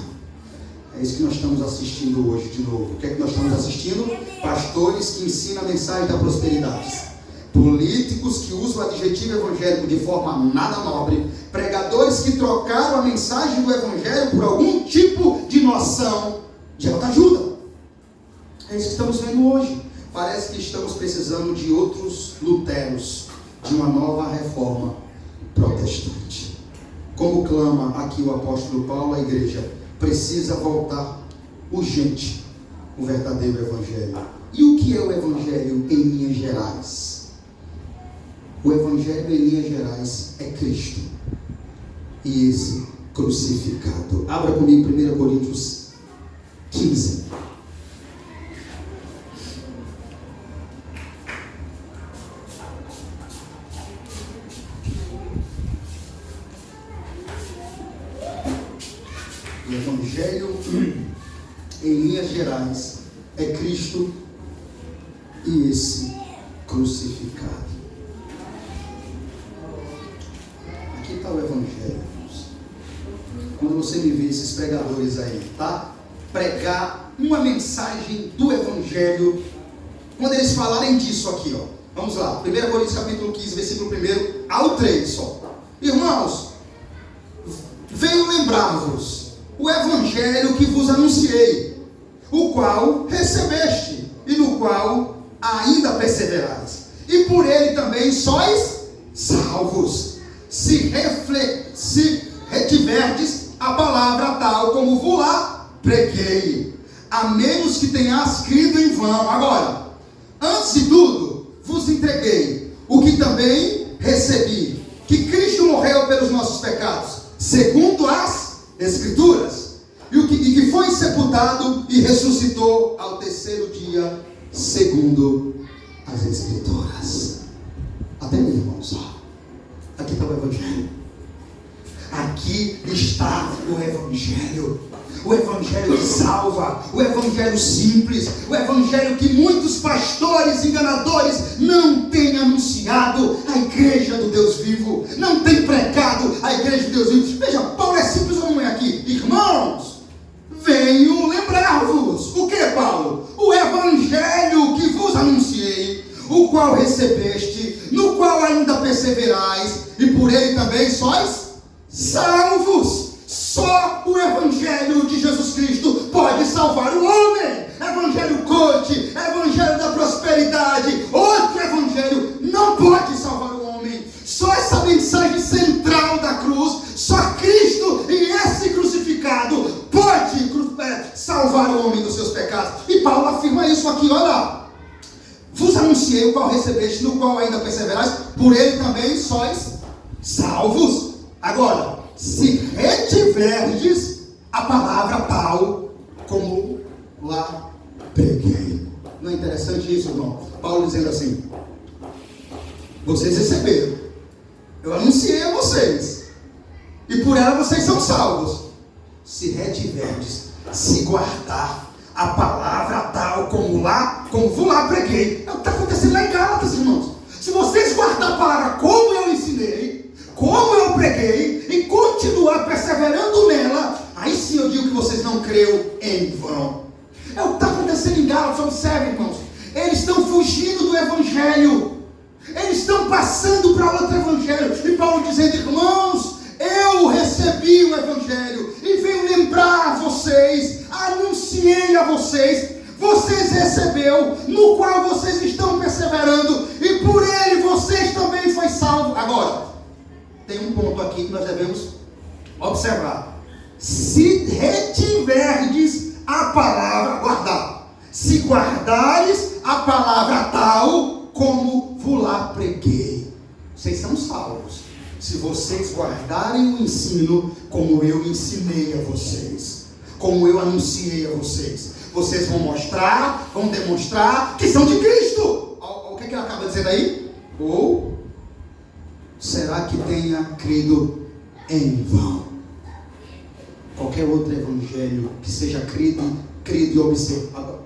É isso que nós estamos assistindo hoje de novo. O que é que nós estamos assistindo? Pastores que ensinam a mensagem da prosperidade. políticos que usam o adjetivo evangélico de forma nada nobre, pregadores que trocaram a mensagem do evangelho por algum tipo de noção de autoajuda. É isso que estamos vendo hoje. Parece que estamos precisando de outros Luteros, de uma nova reforma protestante. Como clama aqui o apóstolo Paulo, a igreja precisa voltar urgente o verdadeiro evangelho. E o que é o evangelho em linhas gerais? O evangelho em linhas gerais é Cristo e esse crucificado. Abra comigo 1 Coríntios 15. O evangelho em linhas gerais é Cristo e esse crucificado. Aqui está o evangelho. Quando você me vê esses pregadores aí, tá? Pregar uma mensagem do evangelho, quando eles falarem disso aqui, ó. Vamos lá, 1 Coríntios capítulo 15, versículo 1 ao 3 só. Irmãos, venho lembrar-vos o evangelho que vos anunciei, o qual recebeste e no qual ainda perseverais, e por ele também sois salvos, se retiverdes a palavra tal como vos lá preguei, a menos que tenhas crido em vão. Agora, antes de tudo, vos entreguei o que também recebi, que Cristo morreu pelos nossos pecados, segundo as Escrituras, e que foi sepultado e ressuscitou ao terceiro dia, segundo as Escrituras. Até aí, irmãos, ó. Aqui está o evangelho. Aqui está o evangelho que salva, o evangelho simples, o evangelho que muitos pastores enganadores não têm anunciado. A igreja do Deus vivo não tem pregado a igreja do Deus vivo. Veja, Paulo é simples ou não é aqui? Irmãos, venho lembrar-vos. O que, Paulo? O evangelho que vos anunciei, o qual recebeste, no qual ainda perseverais, e por ele também sois salvos. Só o evangelho de Jesus Cristo pode salvar o homem. Evangelho coach, evangelho da prosperidade, outro evangelho não pode salvar o homem. Só essa mensagem central da cruz, só Cristo e esse crucificado pode salvar o homem dos seus pecados. E Paulo afirma isso aqui, olha: vos anunciei o qual recebeste, no qual ainda perseverais, por ele também sois salvos. Agora, se retiverdes a palavra tal como lá preguei. Não é interessante isso, irmão? Paulo dizendo assim: vocês receberam, eu anunciei a vocês, e por ela vocês são salvos. Se retiverdes, se guardar a palavra tal como vos lá preguei. É o que está acontecendo lá em Gálatas, irmãos. Se vocês guardarem a palavra como eu ensinei, como eu preguei, e continuar perseverando nela, aí sim eu digo que vocês não creram em vão. É o que está acontecendo em Gálatas. Observe, irmãos, eles estão fugindo do evangelho, eles estão passando para outro evangelho, e Paulo dizendo: irmãos, eu recebi o evangelho, e venho lembrar vocês, anunciei a vocês, vocês receberam, no qual vocês estão perseverando, e por ele vocês também foi salvo. Agora, tem um ponto aqui que nós devemos observar: se retiverdes a palavra, guardar, se guardares a palavra tal como vos lá preguei, vocês são salvos. Se vocês guardarem o ensino como eu ensinei a vocês, como eu anunciei a vocês, vocês vão mostrar, vão demonstrar que são de Cristo. O que ele acaba dizendo aí? Ou será que tenha crido em vão? Qualquer outro evangelho que seja crido e observado,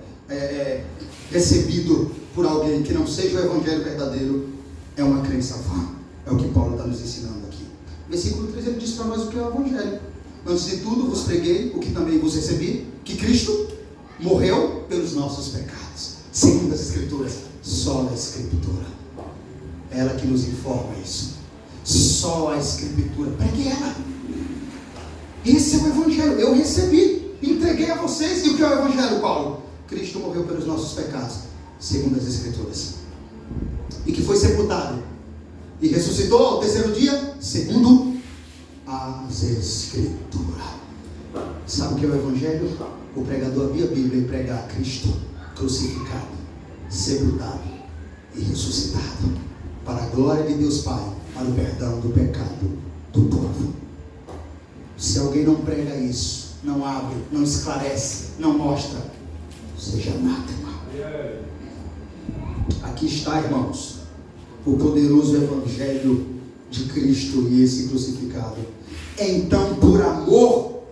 recebido por alguém que não seja o evangelho verdadeiro, é uma crença vã. É o que Paulo está nos ensinando aqui. Versículo 3, ele diz para nós o que é o evangelho. Antes de tudo vos preguei o que também vos recebi, que Cristo morreu pelos nossos pecados, segundo as Escrituras, só a Escritura. É ela que nos informa isso. Só a Escritura. Pregue ela. Esse é o Evangelho. Eu recebi, entreguei a vocês. E o que é o Evangelho, Paulo? Cristo morreu pelos nossos pecados, segundo as Escrituras, e que foi sepultado e ressuscitou ao terceiro dia, segundo as Escrituras. Sabe o que é o Evangelho? O pregador abrir a Bíblia e pregar Cristo crucificado, sepultado e ressuscitado, para a glória de Deus Pai, para o perdão do pecado do povo. Se alguém não prega isso, não abre, não esclarece, não mostra, seja anátema. Aqui está, irmãos, o poderoso Evangelho de Cristo e esse crucificado. Então, por amor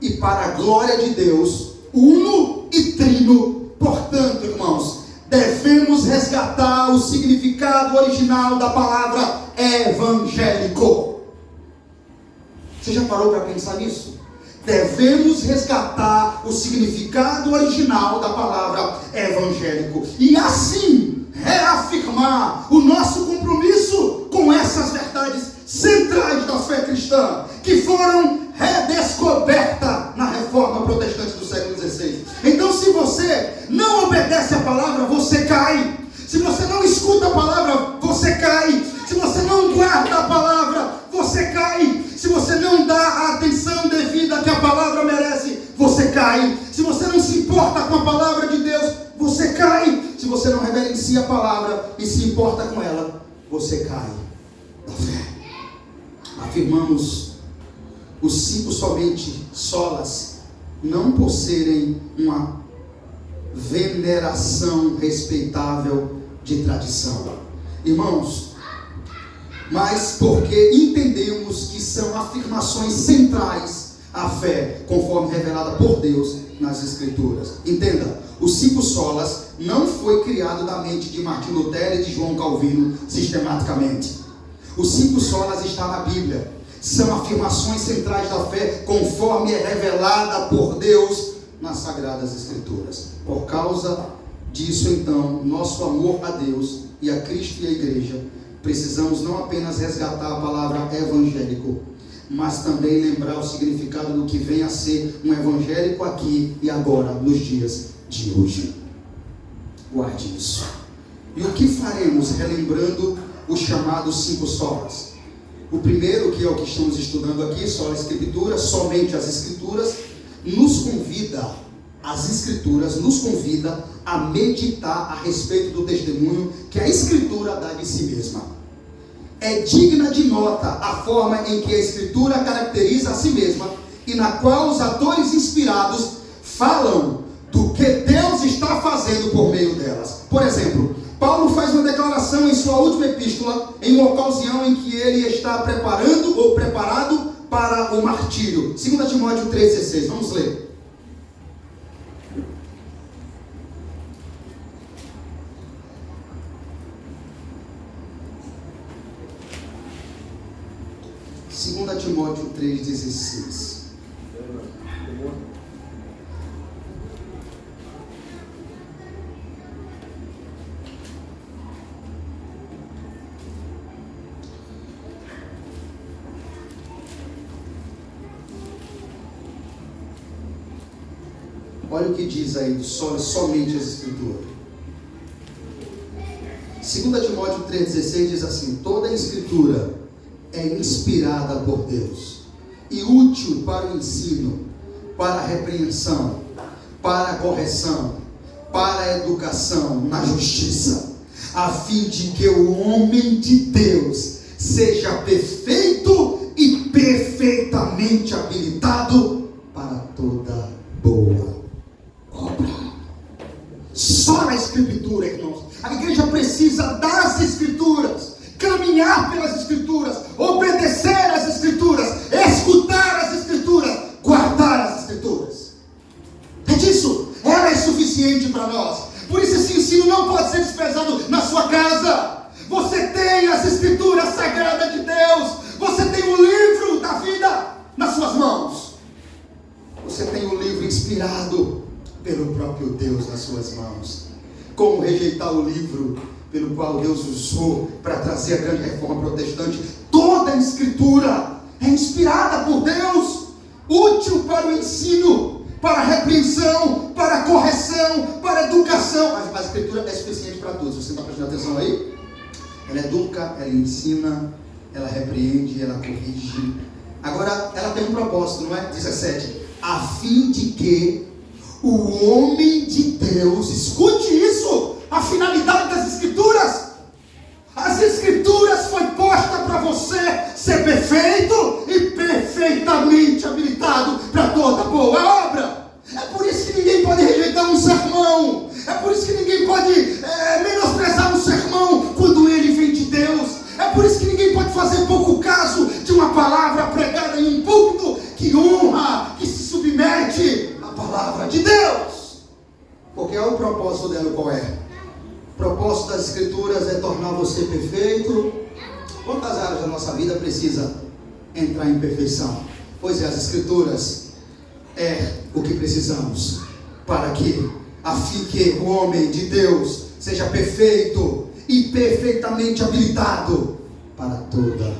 e para a glória de Deus, uno e trino, portanto, irmãos, devemos resgatar o significado original da palavra evangélico. Você já parou para pensar nisso? Devemos resgatar o significado original da palavra evangélico e assim reafirmar o nosso compromisso com essas verdades centrais da fé cristã, que foram redescobertas na reforma protestante do século XVI. Então, se você não obedece a palavra, você cai. Se você não escuta a palavra, você cai. Se você não guarda a palavra, você cai. Se você não dá a atenção devida que a palavra merece, você cai. Se você não se importa com a palavra de Deus, você cai. Se você não reverencia a palavra e se importa com ela, você cai da fé. Afirmamos os 5 somente solas, não por serem uma veneração respeitável de tradição, irmãos, mas porque entendemos que são afirmações centrais à fé, conforme revelada por Deus nas Escrituras. Entenda, os 5 solas não foi criado da mente de Martim Lutero e de João Calvino sistematicamente. Os 5 solas está na Bíblia. São afirmações centrais da fé, conforme é revelada por Deus nas Sagradas Escrituras. Por causa disso, então, nosso amor a Deus e a Cristo e a Igreja, precisamos não apenas resgatar a palavra evangélico, mas também lembrar o significado do que vem a ser um evangélico aqui e agora, nos dias de hoje. Guarde isso. E o que faremos relembrando os chamados 5 solas? O primeiro, que é o que estamos estudando aqui, só a Escritura, somente as Escrituras, nos convida, as Escrituras nos convida a meditar a respeito do testemunho que a Escritura dá de si mesma. É digna de nota a forma em que a Escritura caracteriza a si mesma e na qual os autores inspirados falam do que Deus está fazendo por meio delas. Por exemplo, Paulo faz uma declaração em sua última epístola, em uma ocasião em que ele está preparando ou preparado para o martírio. 2 Timóteo 3,16, vamos ler. Timóteo 3,16. Olha o que diz aí, somente as Escrituras. 2 Timóteo 3,16 diz assim: toda a Escritura é inspirada por Deus e útil para o ensino, para a repreensão, para a correção, para a educação na justiça, a fim de que o homem de Deus seja perfeito e perfeitamente habilitado para toda boa obra. Só a Escritura, irmãos. A igreja precisa das Escrituras, caminhar pelas Escrituras, obedecer às Escrituras, escutar as Escrituras, guardar as Escrituras. É disso. Ela é suficiente para nós. Por isso esse ensino não pode ser desprezado na sua casa. Você tem as Escrituras sagradas de Deus. Você tem o livro da vida nas suas mãos. Você tem o livro inspirado pelo próprio Deus nas suas mãos. Como rejeitar o livro pelo qual Deus usou para trazer a grande reforma protestante. Toda a Escritura é inspirada por Deus, útil para o ensino, para a repreensão, para a correção, para a educação. Mas a Escritura é suficiente para todos. Você está prestando atenção aí? Ela educa, ela ensina, ela repreende, ela corrige. Agora, ela tem um propósito, não é? 17. A fim de que o homem de Deus, escute isso, a finalidade das Escrituras. As Escrituras foi posta para você ser perfeito e perfeitamente habilitado para toda boa obra. É por isso que ninguém pode rejeitar um sermão. É por isso que ninguém pode menosprezar um sermão quando ele vem de Deus. É por isso que ninguém pode fazer pouco caso de uma palavra pregada em um púlpito que honra, que se submete à palavra de Deus. Porque é o propósito dela, qual é? O propósito das Escrituras é tornar você perfeito. Quantas áreas da nossa vida precisa entrar em perfeição? Pois é, as Escrituras é o que precisamos para que, a fim que o homem de Deus seja perfeito e perfeitamente habilitado para toda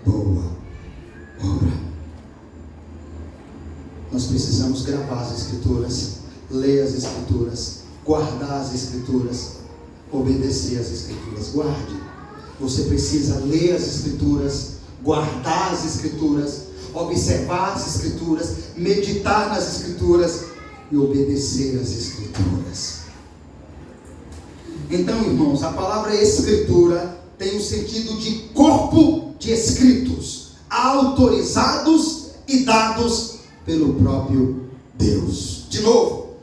boa obra. Nós precisamos gravar as Escrituras, ler as Escrituras, guardar as Escrituras, obedecer as Escrituras. Guarde. Você precisa ler as Escrituras, guardar as Escrituras, observar as Escrituras, meditar nas Escrituras e obedecer as Escrituras. Então, irmãos, a palavra Escritura tem o sentido de corpo de escritos, autorizados e dados pelo próprio Deus. De novo,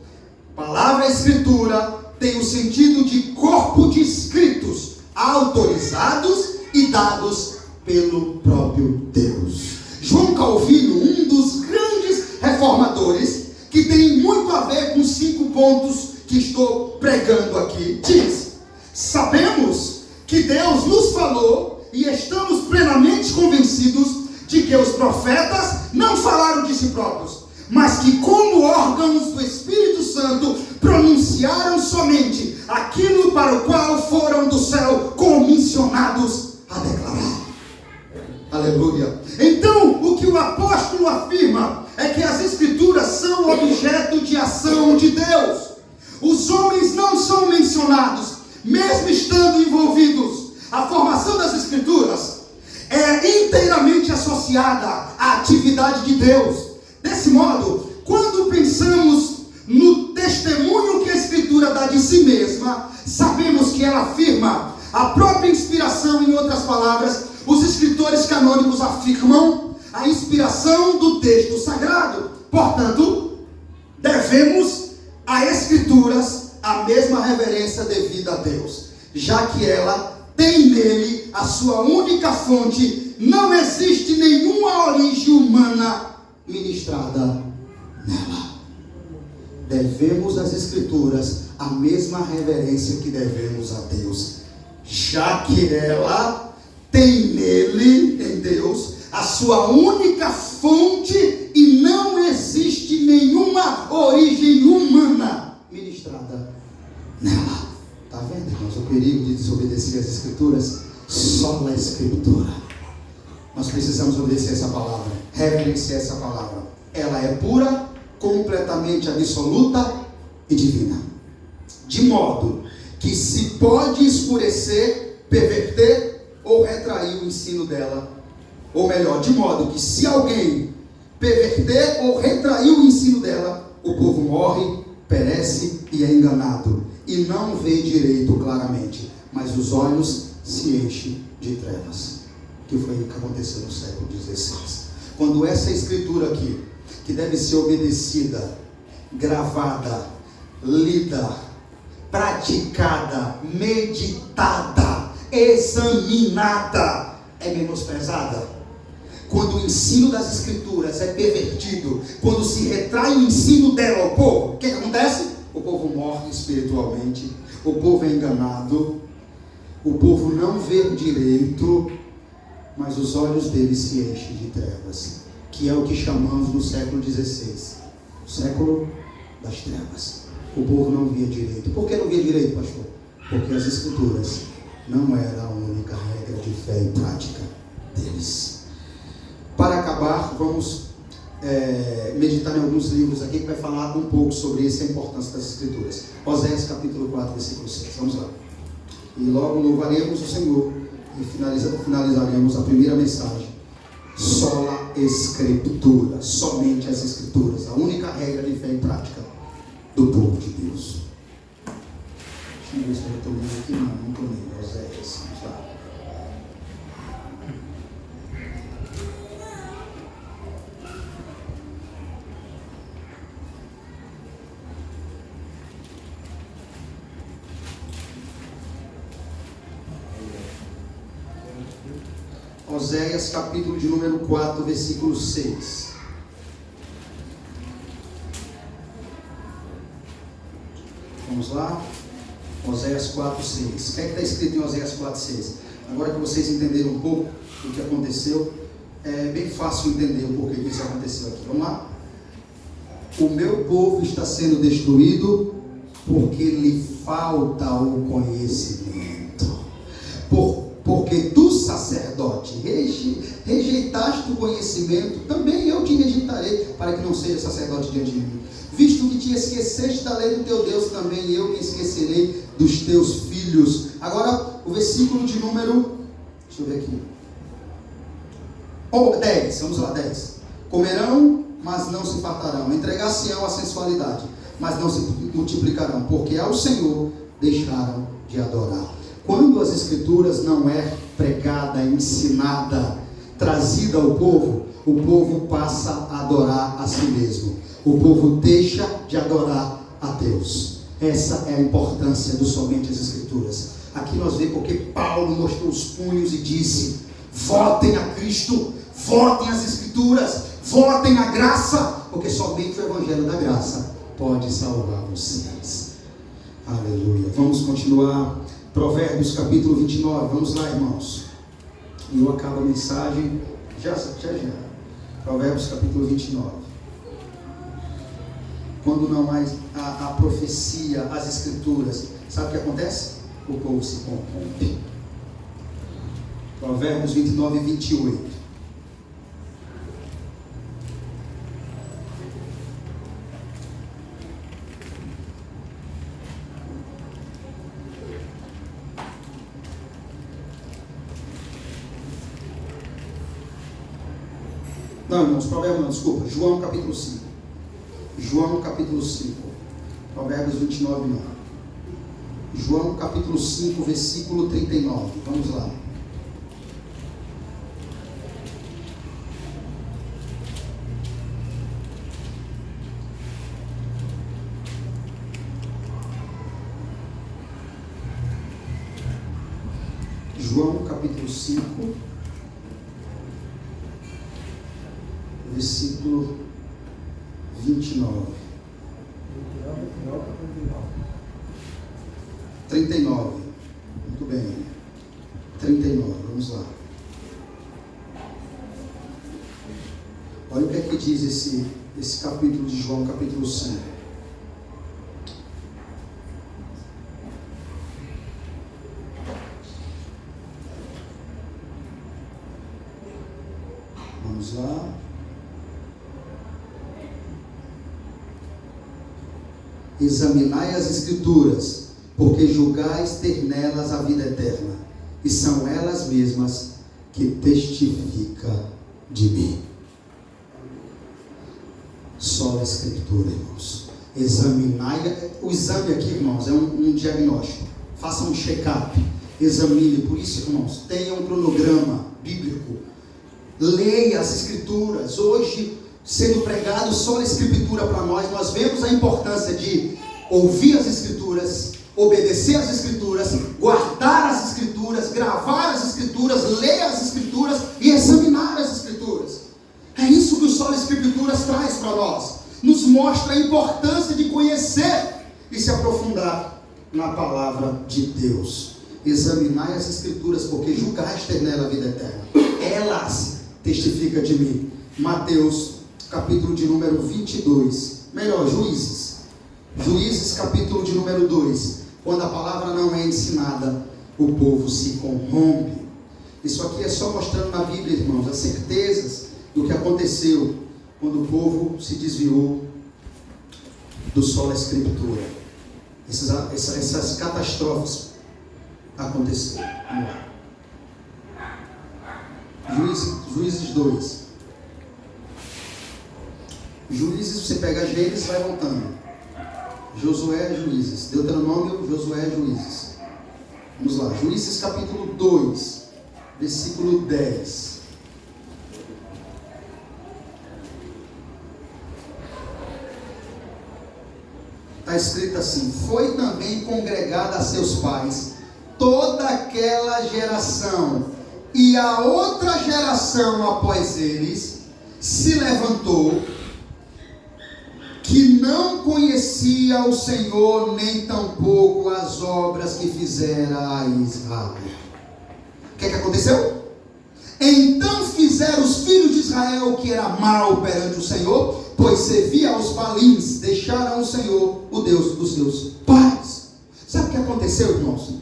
a palavra Escritura tem o sentido de corpo de escritos, autorizados e dados pelo próprio Deus. João Calvino, um dos grandes reformadores, que tem muito a ver com 5 pontos que estou pregando aqui, diz: sabemos que Deus nos falou e estamos plenamente convencidos de que os profetas não falaram de si próprios, mas que, como órgãos do Espírito Santo, pronunciaram somente aquilo para o qual foram do céu comissionados a declarar. Aleluia. Então, o que o apóstolo afirma é que as Escrituras são objeto de ação de Deus. Os homens não são mencionados, mesmo estando envolvidos. A formação das Escrituras é inteiramente associada à atividade de Deus. Desse modo, quando pensamos no testemunho que a Escritura dá de si mesma, sabemos que ela afirma a própria inspiração. Em outras palavras, os escritores canônicos afirmam a inspiração do texto sagrado. Portanto, devemos a Escrituras a mesma reverência devida a Deus, já que ela tem nele a sua única fonte. Não existe nenhuma origem humana ministrada nela. Devemos às Escrituras a mesma reverência que devemos a Deus, já que ela tem nele, em Deus, a sua única fonte e não existe nenhuma origem humana ministrada nela. Está vendo, irmãos, o perigo de desobedecer às Escrituras? Só a Escritura. Nós precisamos obedecer essa palavra, reverenciar essa palavra. Ela é pura, completamente absoluta e divina, de modo que se pode escurecer, perverter ou retrair o ensino dela. Ou melhor, de modo que se alguém perverter ou retrair o ensino dela, o povo morre, perece e é enganado, e não vê direito claramente, mas os olhos se enchem de trevas. Que foi o que aconteceu no século XVI. Quando essa Escritura aqui, que deve ser obedecida, gravada, lida, praticada, meditada, examinada, é menosprezada, quando o ensino das Escrituras é pervertido, quando se retrai o ensino dela ao povo, o que acontece? O povo morre espiritualmente, o povo é enganado, o povo não vê direito, mas os olhos deles se enchem de trevas, que é o que chamamos no século XVI, o século das trevas. O povo não via direito. Por que não via direito, pastor? porque as Escrituras não era a única regra de fé e prática deles. Para acabar, vamos meditar em alguns livros aqui que vai falar um pouco sobre isso, a importância das Escrituras. Oséias capítulo 4, versículo 6. Vamos lá. E logo louvaremos o Senhor e finalizaremos a primeira mensagem. Sola Escritura, somente as Escrituras, a única regra de fé e prática do povo de Deus. Deixa eu ver se eu estou lendo aqui. Não estou lendo. Oséias, vamos lá. Oséias capítulo de número 4, versículo 6. Vamos lá. Oséias 4, 6. O que é que está escrito em Oséias 4, 6? Agora que vocês entenderam um pouco o que aconteceu, é bem fácil entender o porquê que isso aconteceu aqui. Vamos lá? O meu povo está sendo destruído porque lhe falta o conhecimento. Porque tu, sacerdote, rejeitaste o conhecimento, também eu te rejeitarei, para que não seja sacerdote diante de mim. Visto que te esqueceste da lei do teu Deus, também eu me esquecerei dos teus filhos. Agora, o versículo de número, deixa eu ver aqui, 10, vamos lá, 10. Comerão, mas não se fartarão, entregar-se-ão à sensualidade, mas não se multiplicarão, porque ao Senhor deixaram de adorar. Quando as Escrituras não é pregada, ensinada, trazida ao povo, o povo passa a adorar a si mesmo. O povo deixa de adorar a Deus. Essa é a importância do somente as Escrituras. Aqui nós vemos porque Paulo mostrou os punhos e disse: votem a Cristo, votem as Escrituras, votem a graça, porque somente o Evangelho da graça pode salvar vocês. Aleluia. Vamos continuar. Provérbios capítulo 29, vamos lá, irmãos. E eu acabo a mensagem já. Provérbios capítulo 29. Quando não há a profecia, as Escrituras, sabe o que acontece? O povo se corrompe. Provérbios 29 e 28. Não, irmãos, Provérbios não, desculpa. João capítulo 5. João capítulo 5. Provérbios 29 não. João capítulo 5, versículo 39. Vamos lá. João capítulo 5. Versículo 29. 39. Muito bem. 39. Vamos lá. Olha o que é que diz esse capítulo de João, capítulo 5. Vamos lá. Examinai as Escrituras, porque julgais ter nelas a vida eterna, e são elas mesmas que testificam de mim. Só a Escritura, irmãos. Examinai. O exame aqui, irmãos, é um diagnóstico. Faça um check-up. Examine. Por isso, irmãos, tenha um cronograma bíblico. Leia as Escrituras. Hoje, sendo pregado só a Escritura para nós vemos a importância de ouvir as Escrituras, obedecer as Escrituras, guardar as Escrituras, gravar as Escrituras, ler as Escrituras e examinar as Escrituras. É isso que o Sola Escrituras traz para nós. Nos mostra a importância de conhecer e se aprofundar na palavra de Deus. Examinai as Escrituras, porque julgaste ter nela a vida eterna. Elas testificam de mim. Mateus capítulo de número 22, melhor, Juízes capítulo de número 2, Quando a palavra não é ensinada, o povo se corrompe. Isso aqui é só mostrando na Bíblia, irmãos, as certezas do que aconteceu quando o povo se desviou do sola escritura. Essas catástrofes aconteceram. Vamos lá. Juízes 2. Juízes, você pega Gênesis e vai voltando. Josué, Juízes. Deuteronômio, Josué, Juízes. Vamos lá. Juízes capítulo 2, versículo 10. Está escrito assim: foi também congregada a seus pais toda aquela geração, e a outra geração após eles se levantou, que não conhecia o Senhor, nem tampouco as obras que fizera a Israel. O que aconteceu? Então fizeram os filhos de Israel o que era mal perante o Senhor, pois servia aos balins, deixaram o Senhor, o Deus dos seus pais. Sabe o que aconteceu, irmãos?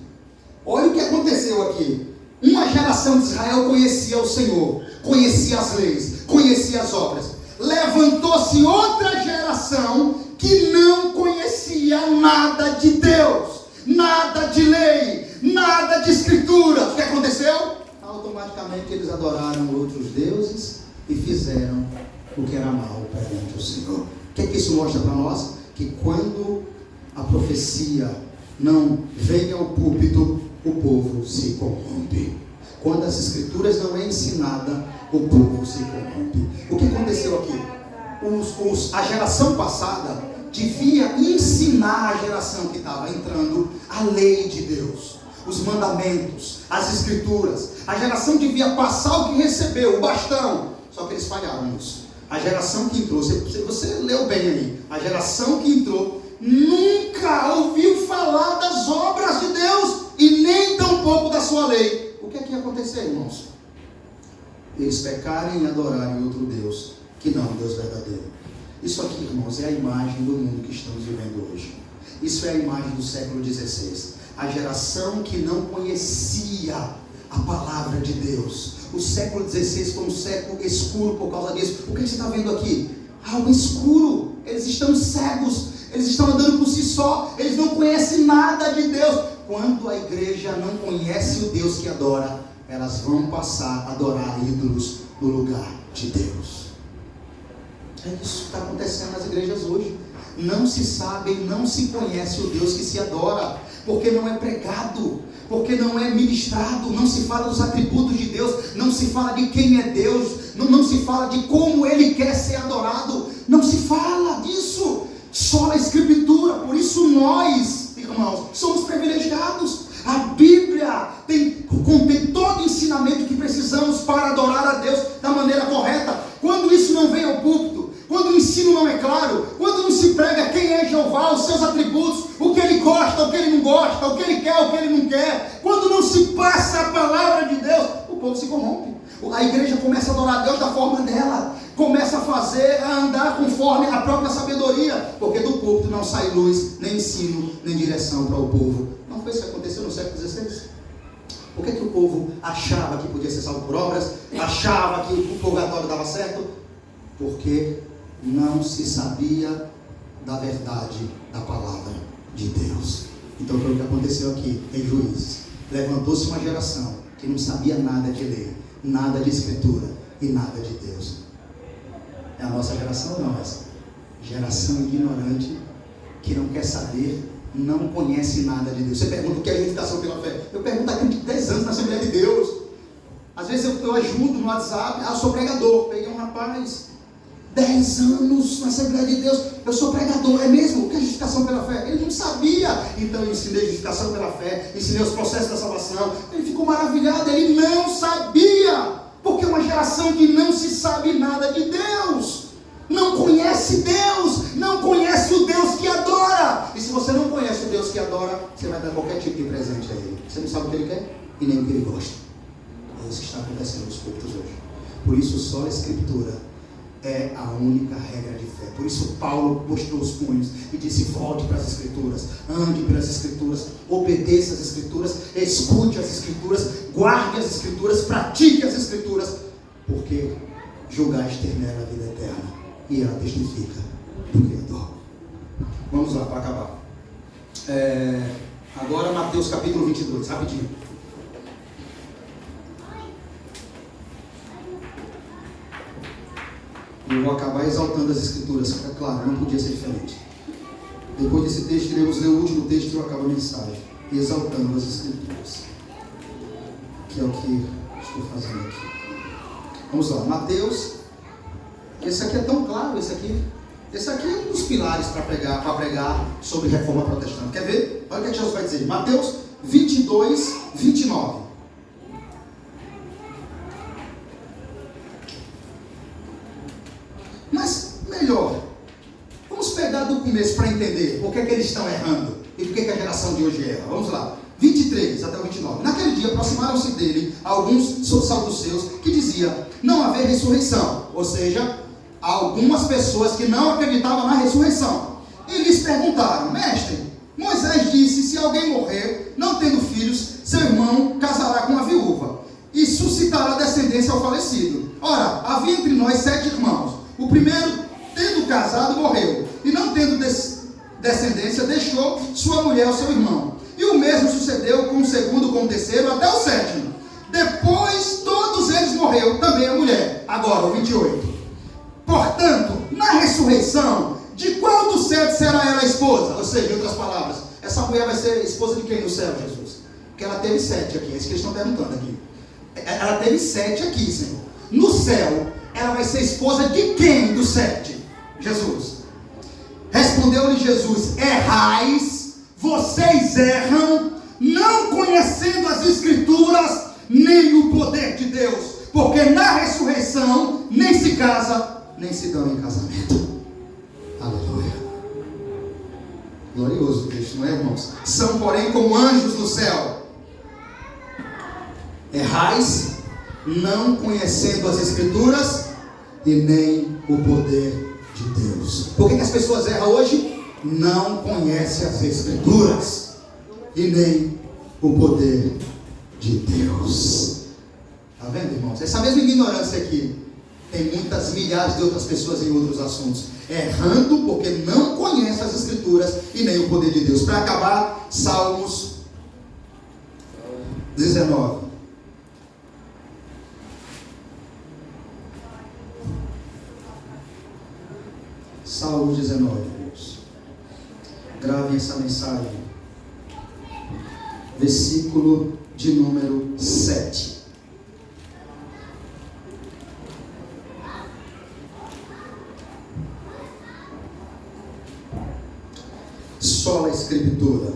Olha o que aconteceu aqui. Uma geração de Israel conhecia o Senhor, conhecia as leis, conhecia as obras. Levantou-se outra geração que não conhecia nada de Deus, nada de lei, nada de escritura. O que aconteceu? Automaticamente eles adoraram outros deuses e fizeram o que era mal perante o Senhor. O que é que isso mostra para nós? Que quando a profecia não vem ao púlpito, o povo se corrompe. Quando as escrituras não é ensinada, o povo se corrompe. O que aconteceu aqui? A geração passada devia ensinar a geração que estava entrando a lei de Deus, os mandamentos, as escrituras. A geração devia passar o que recebeu, o bastão. Só que eles falharam nisso. A geração que entrou, você leu bem aí, a geração que entrou nunca ouviu falar das obras de Deus e nem tampouco da sua lei. O que é que ia acontecer, irmãos? Eles pecarem e adorarem outro Deus, que não é o Deus verdadeiro. Isso aqui, irmãos, é a imagem do mundo que estamos vivendo hoje. Isso é a imagem do século XVI. A geração que não conhecia a palavra de Deus. O século XVI foi um século escuro por causa disso. O que você está vendo aqui? Algo escuro. Eles estão cegos. Eles estão andando por si só. Eles não conhecem nada de Deus. Quando a igreja não conhece o Deus que adora, elas vão passar a adorar ídolos no lugar de Deus. É isso que está acontecendo nas igrejas hoje. Não se sabe, não se conhece o Deus que se adora, porque não é pregado, porque não é ministrado, não se fala dos atributos de Deus, não se fala de quem é Deus, não se fala de como Ele quer ser adorado, não se fala disso, só na Escritura. Por isso nós, irmãos, somos privilegiados. A Bíblia contém todo o ensinamento que precisamos para adorar a Deus da maneira correta. Quando isso não vem ao púlpito, quando o ensino não é claro, quando não se prega quem é Jeová, os seus atributos, o que ele gosta, o que ele não gosta, o que ele quer, o que ele não quer, quando não se passa a palavra de Deus, o povo se corrompe. A igreja começa a adorar a Deus da forma dela, começa a andar conforme a própria sabedoria, porque do púlpito não sai luz, nem ensino, nem direção para o povo. Não foi isso que aconteceu no século XVI? Por que o povo achava que podia ser salvo por obras, achava que o purgatório dava certo? Porque não se sabia da verdade da palavra de Deus. Então foi o que aconteceu aqui em Juízes. Levantou-se uma geração que não sabia nada de lei, nada de escritura e nada de Deus. É a nossa geração ou não essa? Geração ignorante que não quer saber, não conhece nada de Deus. Você pergunta o que é edificação pela fé? Eu pergunto aqui de 10 anos na Assembleia de Deus. Às vezes eu ajudo no WhatsApp. Eu sou pregador. Peguei um rapaz, 10 anos na Assembleia de Deus, eu sou pregador. É mesmo? O que é justificação pela fé? Ele não sabia. Então eu ensinei justificação pela fé, ensinei os processos da salvação. Ele ficou maravilhado. Ele não sabia, porque é uma geração que não se sabe nada de Deus, não conhece Deus, não conhece o Deus que adora. E se você não conhece o Deus que adora, você vai dar qualquer tipo de presente a Ele. Você não sabe o que Ele quer e nem o que Ele gosta. É isso que está acontecendo nos cultos hoje. Por isso só a Escritura é a única regra de fé. Por isso Paulo mostrou os punhos e disse: volte para as Escrituras, ande pelas Escrituras, obedeça as Escrituras, escute as Escrituras, guarde as Escrituras, pratique as Escrituras, porque julgaste ter nela a vida eterna, e ela testifica do Criador. Vamos lá, para acabar. Agora Mateus capítulo 22, rapidinho. Eu vou acabar exaltando as Escrituras, fica claro, não podia ser diferente. Depois desse texto, iremos ler o último texto e eu acabo a mensagem, exaltando as Escrituras, que é o que estou fazendo aqui. Vamos lá, Mateus. Esse aqui é tão claro, esse aqui é um dos pilares para pregar sobre reforma protestante. Quer ver? Olha o que Jesus vai dizer. Mateus 22, 29. Mas, melhor, vamos pegar do começo para entender por que eles estão errando e por que a geração de hoje erra. Vamos lá. 23 até o 29. Naquele dia aproximaram-se dele alguns saduceus que diziam não haver ressurreição. Ou seja, algumas pessoas que não acreditavam na ressurreição. E lhes perguntaram: mestre, Moisés disse: se alguém morrer, não tendo filhos, seu irmão casará com a viúva e suscitará descendência ao falecido. Ora, havia entre nós 7 irmãos. O primeiro, tendo casado, morreu, e não tendo descendência, deixou sua mulher ao seu irmão. E o mesmo sucedeu com o segundo, com o terceiro, até o 7º. Depois, todos eles morreram, também a mulher. Agora, o 28. Portanto, na ressurreição, de qual dos 7 será ela a esposa? Ou seja, em outras palavras, essa mulher vai ser esposa de quem no céu, Jesus? Porque ela teve 7 aqui, é isso que eles estão perguntando aqui. Ela teve 7 aqui, Senhor. No céu, ela vai ser esposa de quem dos 7? Jesus. Respondeu-lhe Jesus: errais, vocês erram, não conhecendo as Escrituras, nem o poder de Deus, porque na ressurreição nem se casa, nem se dão em casamento. Aleluia. Glorioso o texto, não é, irmãos? São, porém, como anjos do céu. Errais, não conhecendo as Escrituras e nem o poder de Deus. Por que as pessoas erram hoje? Não conhecem as Escrituras e nem o poder de Deus. Está vendo, irmãos? Essa mesma ignorância aqui tem muitas milhares de outras pessoas em outros assuntos, errando porque não conhecem as Escrituras e nem o poder de Deus. Para acabar, Salmos 19. Salmos 19, irmãos. Gravem essa mensagem. Versículo de número 7. Sola Escritura.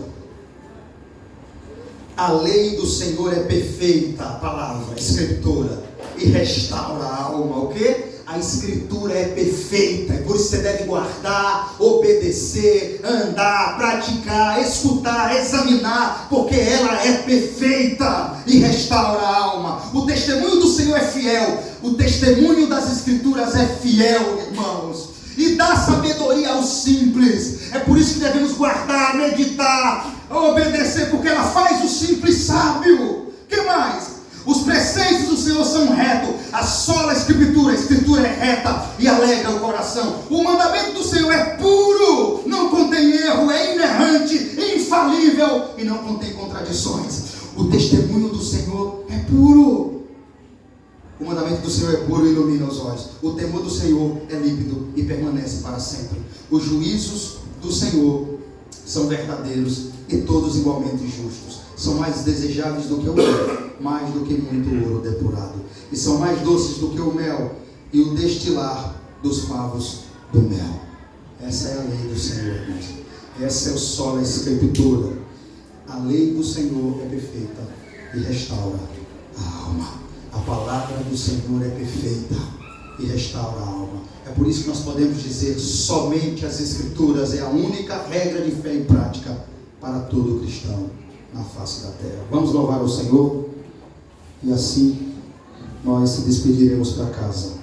A lei do Senhor é perfeita, a palavra, a Escritura, e restaura a alma. O quê? A Escritura é perfeita, por isso você deve guardar, obedecer, andar, praticar, escutar, examinar, porque ela é perfeita e restaura a alma. O testemunho do Senhor é fiel, o testemunho das Escrituras é fiel, irmãos, e dá sabedoria aos simples. É por isso que devemos guardar, meditar, obedecer, porque ela faz o simples sábio. O que mais? Os preceitos do Senhor são retos, a sola Escritura, a Escritura é reta e alegra o coração. O mandamento do Senhor é puro, não contém erro, é inerrante, infalível e não contém contradições. O testemunho do Senhor é puro. O mandamento do Senhor é puro e ilumina os olhos. O temor do Senhor é límpido e permanece para sempre. Os juízos do Senhor são verdadeiros e todos igualmente justos. São mais desejáveis do que o ouro, mais do que muito ouro depurado, e são mais doces do que o mel e o destilar dos favos do mel. Essa é a lei do Senhor, irmãos. Essa é o sola Escritura. A lei do Senhor é perfeita e restaura a alma. A palavra do Senhor é perfeita e restaura a alma. É por isso que nós podemos dizer: somente as Escrituras é a única regra de fé e prática para todo cristão na face da terra. Vamos louvar o Senhor e assim nós se despediremos para casa.